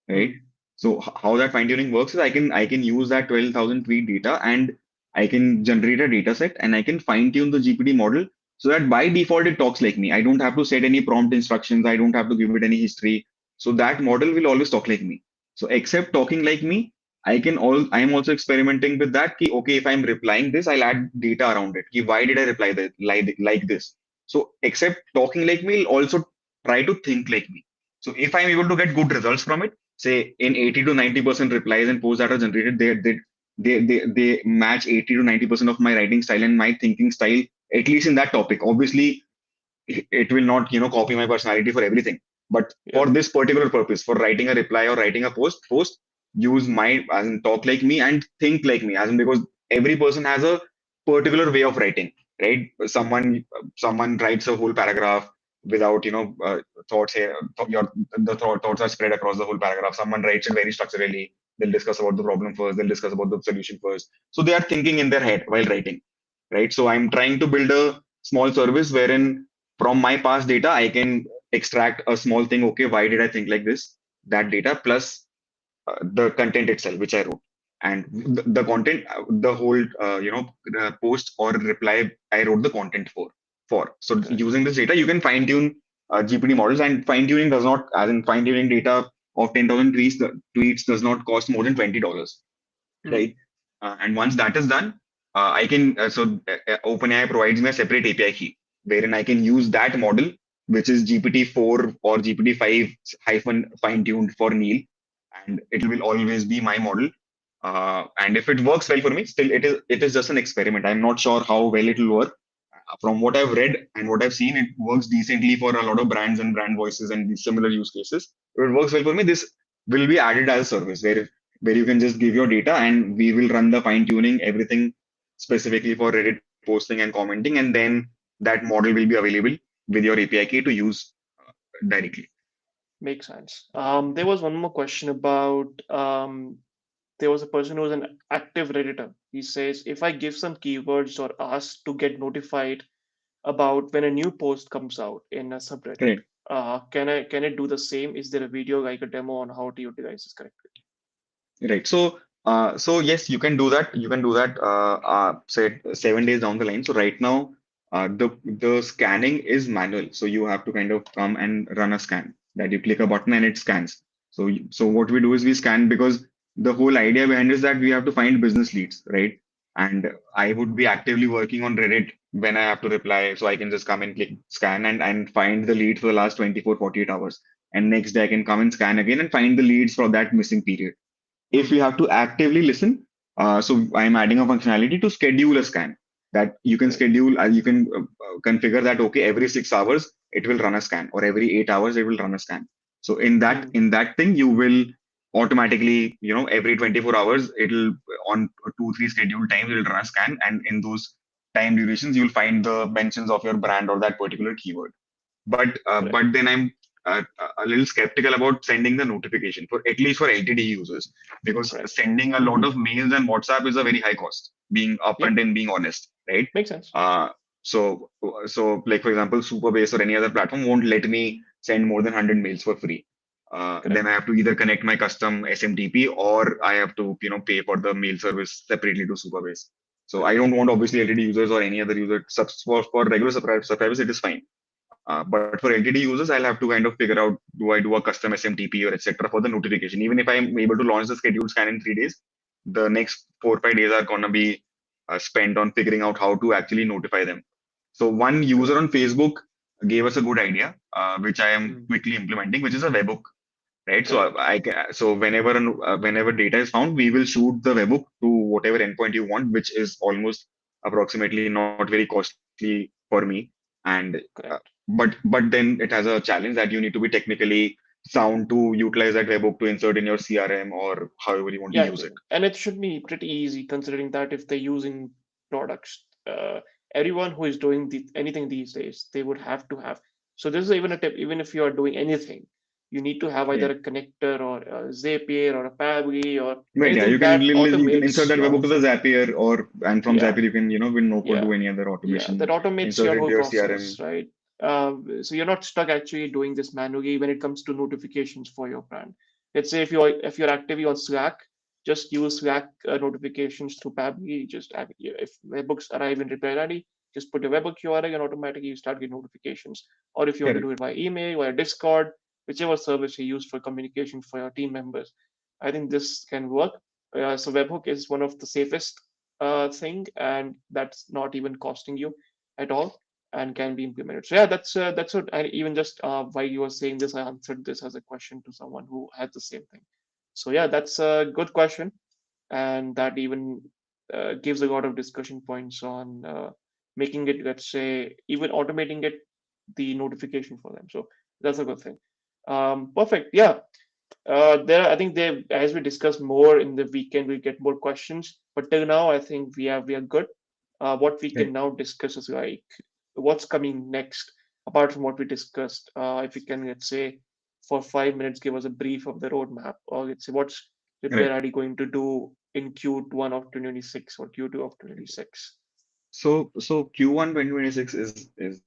right? Hmm. So how that fine tuning works is I can use that 12,000 tweet data and I can generate a data set and I can fine tune the GPT model so that by default it talks like me. I don't have to set any prompt instructions. I don't have to give it any history. So that model will always talk like me. So except talking like me, I am also experimenting with that. Ki, okay, if I'm replying this, I'll add data around it. Ki, why did I reply that like this? So except talking like me, it'll also try to think like me. So if I'm able to get good results from it, say in 80 to 90% replies and posts that are generated, they match 80 to 90% of my writing style and my thinking style, at least in that topic. Obviously, it will not, copy my personality for everything. But Yeah. for this particular purpose, for writing a reply or writing a post, use my as in talk like me and think like me, as in because every person has a particular way of writing, right? Someone writes a whole paragraph without, thoughts here. Thoughts are spread across the whole paragraph. Someone writes it very structurally. They'll discuss about the problem first. They'll discuss about the solution first. So they are thinking in their head while writing, right? So I'm trying to build a small service wherein from my past data, I can extract a small thing. Okay, why did I think like this? That data plus the content itself, which I wrote. And the content, the whole, the post or reply, I wrote the content for. So Correct. using this data, you can fine tune GPT models, and fine tuning does not, as in fine tuning data of 10,000 tweets does not cost more than $20, Hmm. right? And once that is done, I can OpenAI provides me a separate API key wherein I can use that model, which is GPT-4 or GPT-5 hyphen fine tuned for Neil, and it will always be my model. And if it works well for me, still it is just an experiment. I'm not sure how well it will work. From what I've read and what I've seen, it works decently for a lot of brands and brand voices and these similar use cases. If it works well for me, this will be added as a service where you can just give your data and we will run the fine tuning, everything specifically for Reddit posting and commenting, and then that model will be available with your API key to use directly. Makes sense. There was one more question about there was a person who was an active Redditor. He says, if I give some keywords or ask to get notified about when a new post comes out in a subreddit, Right. can it do the same? Is there a video like a demo on how to utilize this correctly? Right. So yes, you can do that. You can do that. Say 7 days down the line. So right now, the scanning is manual. So you have to kind of come and run a scan. That you click a button and it scans. So what we do is we scan because the whole idea behind is that we have to find business leads, right? And I would be actively working on Reddit when I have to reply. So I can just come and click scan and find the lead for the last 24, 48 hours. And next day I can come and scan again and find the leads for that missing period. If Hmm. you have to actively listen, so I'm adding a functionality to schedule a scan that you can Great. schedule, you can configure that, okay, every 6 hours it will run a scan or every 8 hours it will run a scan. So Hmm. in that thing, you will automatically, every 24 hours, it'll on 2, 3 scheduled times, it'll run a scan. And in those time durations, you'll find the mentions of your brand or that particular keyword. Correct. But then I'm a little skeptical about sending the notification for at least for LTD users, because Correct. sending a lot of mails and WhatsApp is a very high cost. Being Yep. upfront and being honest, right? Makes sense. Uh, so like for example, Superbase or any other platform won't let me send more than 100 mails for free. Then I have to either connect my custom SMTP or I have to, pay for the mail service separately to Supabase. So I don't want obviously LTD users or any other user for regular subscribers, it is fine. But for LTD users, I'll have to kind of figure out, do I do a custom SMTP or etc. for the notification? Even if I'm able to launch the scheduled scan in 3 days, the next 4 or 5 days are gonna be spent on figuring out how to actually notify them. So one user Correct. on Facebook gave us a good idea, which I am Mm. quickly implementing, which is a webhook, right? So Correct. so whenever data is found, we will shoot the webhook to whatever endpoint you want, which is almost approximately not very costly for me. And Correct. but then it has a challenge that you need to be technically sound to utilize that webhook to insert in your CRM or however you want to Yeah, use it. and it should be pretty easy considering that if they're using products, everyone who is doing anything these days, they would have to have. So this is even a tip. Even if you are doing anything, you need to have Yeah. either a connector or a Zapier or a Pabbly or Right, yeah, anything that you can insert automates that your webhook whole to the flow. Zapier, or and from Yeah, Zapier you can with no code yeah, do any other yeah. That automation, automates insert your it into whole your CRM. process, right? So you're not stuck actually doing this manually when it comes to notifications for your brand. Let's say if you're actively on Slack, just use Slack notifications through Pabbly. Just if webhooks arrive in reply ready, just put your webhook URL and automatically you start getting notifications. Or if you want to do Correct. it by email or Discord, whichever service you use for communication for your team members, I think this can work. So webhook is one of the safest thing, and that's not even costing you at all and can be implemented. So yeah, that's what. I even just while you were saying this, I answered this as a question to someone who had the same thing. So yeah, that's a good question, and that even gives a lot of discussion points on making it, let's say, even automating it, the notification for them. So that's a good thing. Perfect. Yeah. I think as we discuss more in the weekend, we get more questions. But till now, I think we are good. What we can Right. now discuss is like what's coming next, apart from what we discussed. If you can, let's say, for 5 minutes, give us a brief of the roadmap, or let's say what's Repair Right. ID going to do in Q1 of 2026 or Q2 of 2026. So Q1 2026 is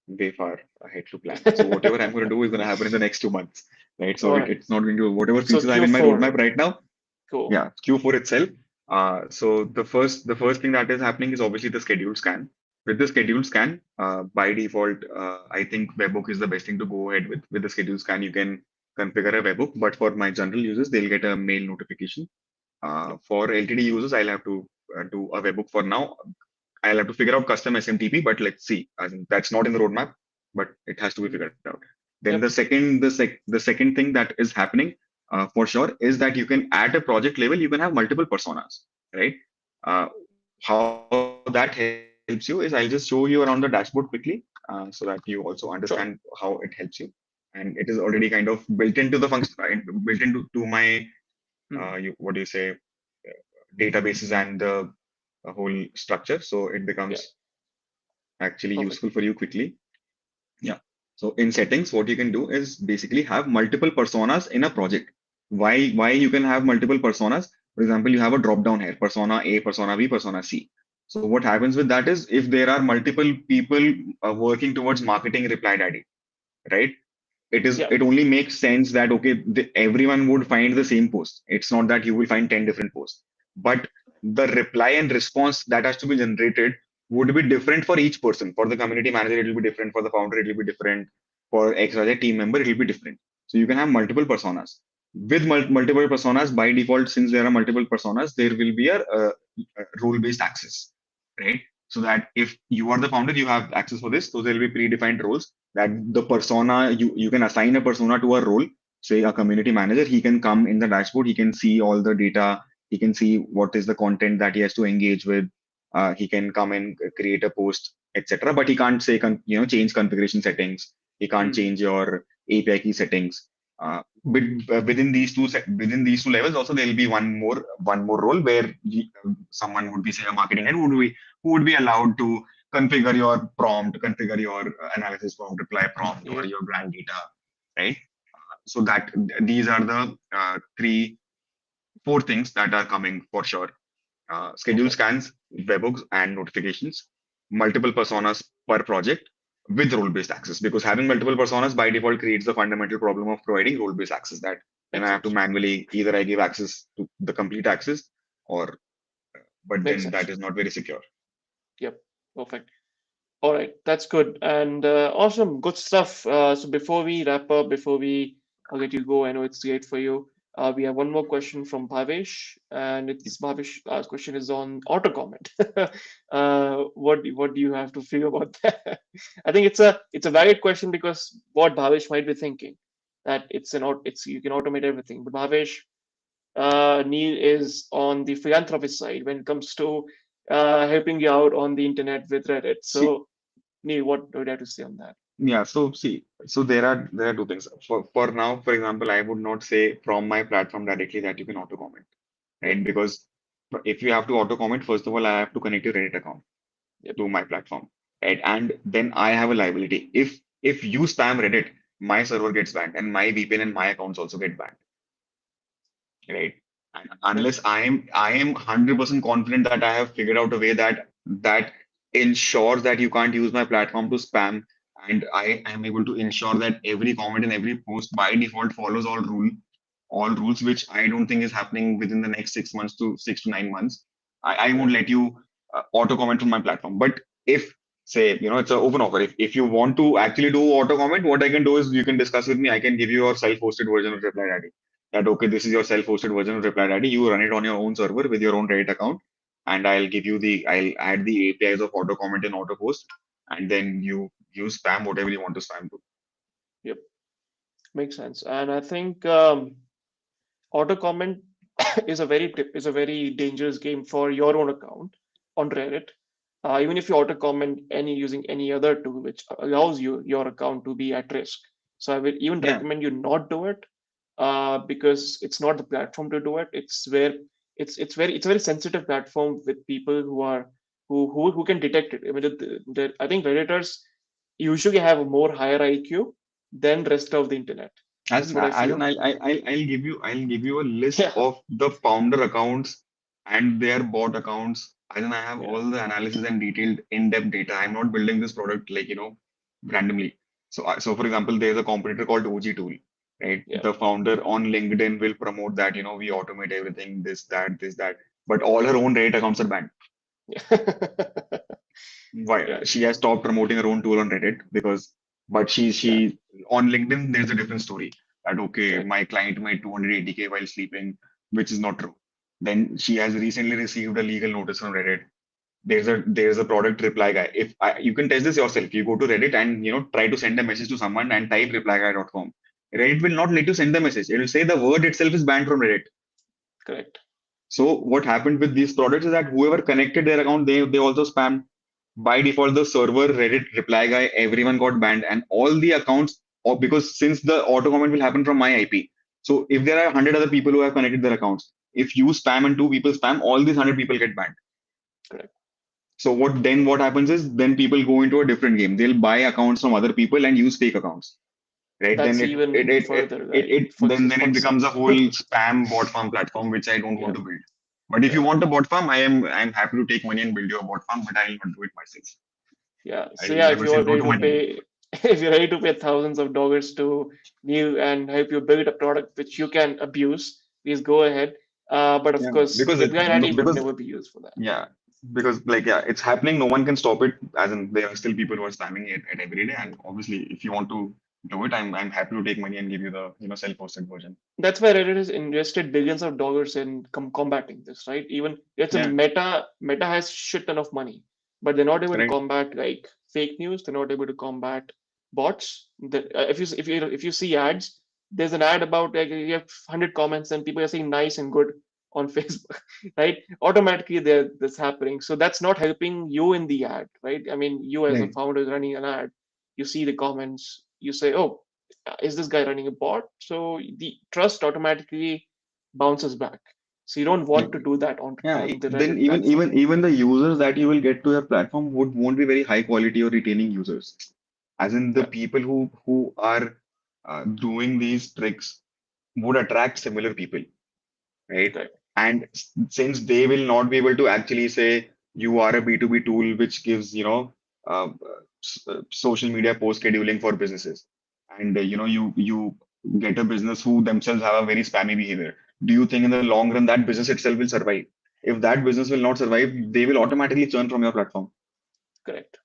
way far ahead to plan. So whatever I'm going to do is going to happen in the next 2 months, right? So All it's right. not going to whatever features So I have in my roadmap Q4, right now. cool. Yeah, Q4 itself. So the first thing that is happening is obviously the scheduled scan. With the scheduled scan, by default, I think webhook is the best thing to go ahead with. With the scheduled scan, you can configure a webhook, but for my general users, they'll get a mail notification. Yep. For LTD users, I'll have to do a webhook for now. I'll have to figure out custom SMTP, but let's see. I think that's not in the roadmap, but it has to be Mhm. figured out. Then Yep. the second thing that is happening for sure is that you can at a project level you can have multiple personas, right? Uh, how that helps you is I'll just show you around the dashboard quickly, so that you also understand how Sure. it helps you. And it is already kind of built into the function, built into to my Mhm. what do you say databases and the whole structure, so it Yeah. becomes actually Perfect. useful for you quickly. Yeah. So in settings, what you can do is basically have multiple personas in a project. Why you can have multiple personas? For example, you have a drop down here, persona A, persona B, persona C. So what happens with that is if there are multiple people working towards marketing reply ID, right? Yeah. It only makes sense that okay, everyone would find the same post. It's not that you will find 10 different posts, but the reply and response that has to be generated would be different for each person. For the community manager it will be different, for the founder it will be different, for xyz team member it will be different. So you can have multiple personas. With multiple personas, by default, since there are multiple personas, there will be a role based access, right? So that if you are the founder, you have access for this. So there will be predefined roles that the persona you can assign a persona to a role. Say a community manager, he can come in the dashboard, he can see all the data, he can see what is the content that he has to engage with. He can come and create a post, etc. But he can't say change configuration settings. He can't Mm. change your API key settings. Within these two levels, also there will be one more role where someone would be, say, a marketing head who would be allowed to configure your prompt, configure your analysis prompt, reply prompt, or Yeah. your brand data, right? So that these are the four things that are coming for sure. Schedule Perfect. scans, webhooks, and notifications, multiple personas per project, with role-based access, because having multiple personas by default creates the fundamental problem of providing role-based access, that Makes I have to sense. manually either I give access to the complete access, or but Makes then sense. that is not very secure. Yep. Perfect. All right, that's good and awesome, good stuff. So before we wrap up, before we let you go, I know it's late for you. We have one more question from Bhavesh, and it's Bhavesh. Last question is on auto comment. What do you have to feel about that? I think it's a valid question because what Bhavesh might be thinking that it's you can automate everything, but Bhavesh, Neil is on the philanthropist side when it comes to helping you out on the internet with Reddit. See, So Neil, what do you have to say on that? yeah, so see, so there are two things. For now, for example, I would not say from my platform directly that you can auto comment, Yep, right? Because if you have to auto comment, first of all, I have to connect your Reddit account yep, to my platform, right? And then I have a liability. If you spam Reddit, my server gets banned, and my VPN and my accounts also get banned, right? And yep, unless I am 100% confident that I have figured out a way that ensures that you can't use my platform to spam, and I am able to ensure that every comment and every post by default follows all rules, which I don't think is happening within the next 6 months to 6 to 9 months. I won't correct. let you auto comment from my platform. But if, say, it's an open offer. If you want to actually do auto comment, what I can do is you can discuss with me. I can give you your self-hosted version of Reply Daddy. That okay, this is your self-hosted version of Reply Daddy. You run it on your own server with your own Reddit account, and I'll add the APIs of auto comment and auto post, and then you spam whatever you want to spam to. Yep, makes sense. And I think auto comment is a very dangerous game for your own account on Reddit. Even if you auto comment any using any other tool which allows your account to be at risk. So I would even Yeah, recommend you not do it because it's not the platform to do it. It's a very sensitive platform with people who can detect it. I mean, I think Redditors usually have a more higher IQ than rest of the internet. That's what I as in feel. I'll give you a list Yeah, of the founder accounts and their bot accounts. As in I have yeah, all the analysis and detailed in-depth data. I'm not building this product like randomly. So for example, there's a competitor called OG Tool, right? yeah. The founder on LinkedIn will promote that we automate everything, this that, but all her own Reddit accounts are banned. Why? Yeah, She has stopped promoting her own tool on Reddit because, but yeah, she on LinkedIn there's a different story that okay, correct. my client made 280K while sleeping, which is not true. Then she has recently received a legal notice from Reddit. There's a product reply guy. You can test this yourself, you go to Reddit and try to send a message to someone and type replyguy.com. Reddit will not let you send the message. It will say the word itself is banned from Reddit. Correct. So what happened with these products is that whoever connected their account, they also spammed. By default, the server, Reddit, reply guy, everyone got banned, and all the accounts, or because since the auto comment will happen from my IP. So if there are 100 other people who have connected their accounts, if you spam and two people spam, all these 100 people get banned. Correct. So what happens is then people go into a different game. They'll buy accounts from other people and use fake accounts, right? Then That's it it even it it, further, it, right? it For then this then for it the becomes a same. whole spam bot farm platform, which I don't want Yeah, to build. But if you yeah, want a bot farm, I'm happy to take money and build you a bot farm, but I'll not do it myself. yeah. I So will yeah, if never say you're no ready to to money. pay, if you're ready to pay thousands of dollars to Neil and help you build a product which you can abuse, please go ahead. But of Yeah, course, because reply ready would because never be used for that. yeah, because like yeah, it's happening. No one can stop it. As in, there are still people who are spamming it at every day. And obviously, if you want to do it, I'm happy to take money and give you the self-hosted version. That's why Reddit has invested billions of dollars in combating this, right? Even it's a Yeah, Meta has shit ton of money, but they're not able to right. combat like fake news. They're not able to combat bots. If you see ads, there's an ad about like you have 100 comments and people are saying nice and good on Facebook, right? Automatically there that's happening. So that's not helping you in the ad, right? I mean, you as a Right. founder running an ad, you see the comments, you say, oh, is this guy running a bot? So the trust automatically bounces back. So you don't Yeah. want to do that Yeah. on the Then Reddit even platform. even even the users that you will get to your platform won't be very high quality or retaining users. As in the Yeah, people who are doing these tricks would attract similar people, right? correct. And since they will not be able to actually say you are a B2B tool which gives, social media post scheduling for businesses, and you get a business who themselves have a very spammy behavior. Do you think in the long run that business itself will survive? If that business will not survive, they will automatically churn from your platform. Correct.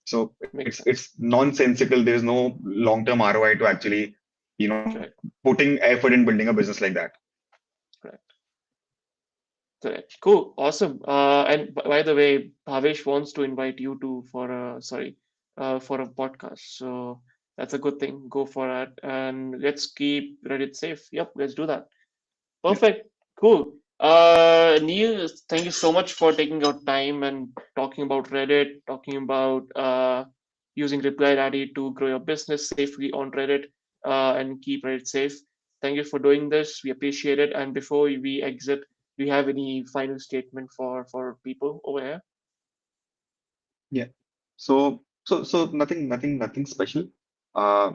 So Makes it's sense. nonsensical. There is no long-term ROI to actually, Correct. putting effort in building a business like that. Correct. Correct. Cool. Awesome. And by the way, Bhavesh wants to invite you to for a podcast. So that's a good thing. Go for it, and let's keep Reddit safe. Yep, let's do that. Yeah. Perfect. Cool. Neil, thank you so much for taking your time and talking about Reddit, talking about using Reply Daddy to grow your business safely on Reddit and keep Reddit safe. Thank you for doing this. We appreciate it. And before we exit, do you have any final statement for people over here? Yeah. So nothing special. Uh,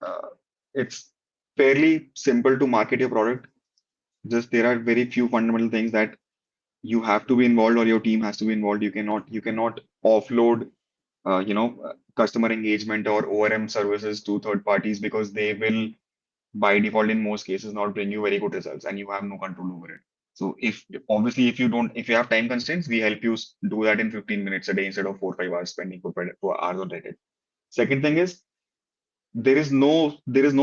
uh, it's fairly simple to market your product. Just there are very few fundamental things that you have to be involved or your team has to be involved. You cannot offload customer engagement or ORM services to third parties because they will by default in most cases not bring you very good results and you have no control over it. So if Yep. obviously if you have time constraints, we help you do that in 15 minutes a day instead of 4 or 5 hours spending 4 hours on Reddit. Second thing is there is no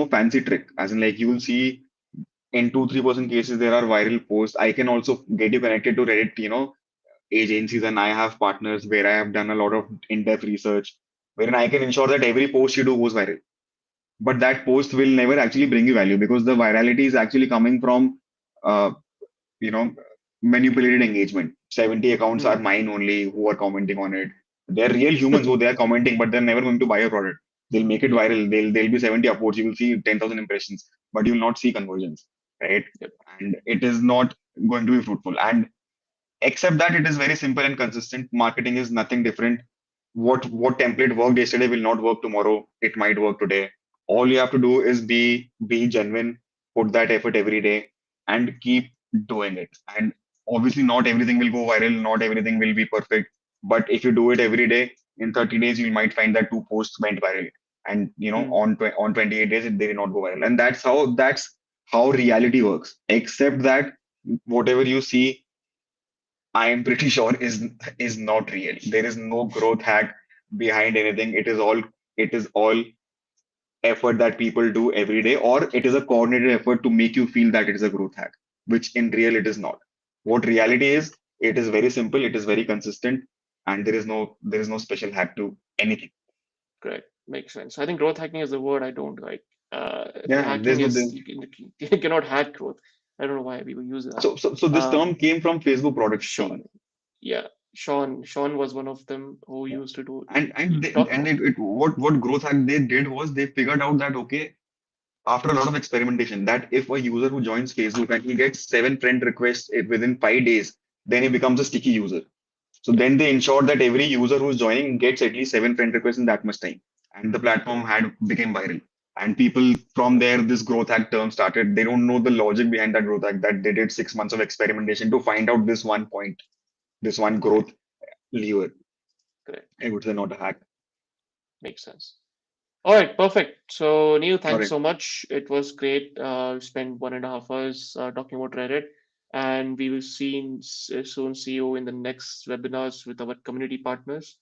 fancy trick. As in like you will see in 2-3% cases there are viral posts. I can also get you connected to Reddit, agencies, and I have partners where I have done a lot of in-depth research wherein I can ensure that every post you do goes viral, but that post will never actually bring you value because the virality is actually coming from uh, you know manipulated engagement. 70 accounts are Hmm. mine only who are commenting on it. They're real humans who they are commenting, but they're never going to buy a product. They'll make it Yep. viral. There'll be 70 upvotes. You will see 10,000 impressions, but you will not see conversions, right? Yep. And it is not going to be fruitful. And except that it is very simple and consistent. Marketing is nothing different. What template worked yesterday will not work tomorrow. It might work today. All you have to do is be genuine, put that effort every day, and keep doing it. And obviously, not everything will go viral. Not everything will be perfect. But if you do it every day, in 30 days, you might find that two posts went viral. And Hmm. on 28 days, they did not go viral. And that's how reality works. Except that whatever you see I am pretty sure is not real. There is no growth hack behind anything. It is all effort that people do every day, or it is a coordinated effort to make you feel that it is a growth hack, which in real it is not. What reality is, it is very simple, it is very consistent, and there is no special hack to anything. Correct. Makes sense. I think growth hacking is the word I don't like. Yeah, Hacking is there's you cannot hack growth. I don't know why people use that. so this term came from Facebook product Sean, team. yeah, Sean was one of them who Yeah. used to do And they, talk and about. what growth hack they did was they figured out that okay, after a lot of experimentation, that if a user who joins Facebook and he gets 7 friend requests within 5 days, then he becomes a sticky user. So Yep. then they ensured that every user who's joining gets at least 7 friend requests in that much time. And the platform Correct. had became viral. And people from there, this growth hack term started. They don't know the logic behind that growth hack that they did 6 months of experimentation to find out this one point, this one Correct. growth lever. Correct. I would say not a hack. Makes sense. All right. Perfect. So Neil, All thanks right. so much. It was great. We spent 1.5 hours talking about Reddit, and we will soon see you in the next webinars with our community partners,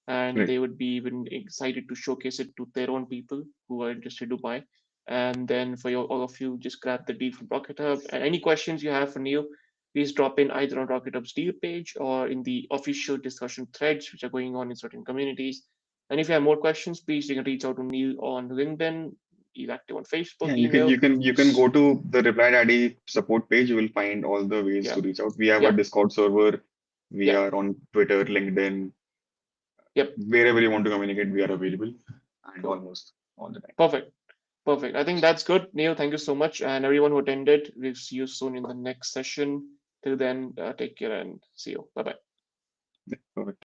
and Right. they would be even excited to showcase it to their own people who are interested to buy. And then for all of you, just grab the deal from Rocket Hub. And any questions you have for Neil, please drop in either on Rocket Hub's deal page or in the official discussion threads which are going on in certain communities. And if you have more questions, please you can reach out to Neil on LinkedIn. He's active on Facebook, Yeah, you can email. you can you can go to the Reply Daddy support page. You will find all the ways Yeah, to reach out. We have a yeah, Discord server. We yeah, are on Twitter, LinkedIn, yep. wherever you want to communicate, we are available and Cool. almost all the time. Perfect. Perfect. I think that's good. Neil, thank you so much. And everyone who attended, we'll see you soon in the next session. Till then, take care and see you. Bye bye. Yeah, perfect.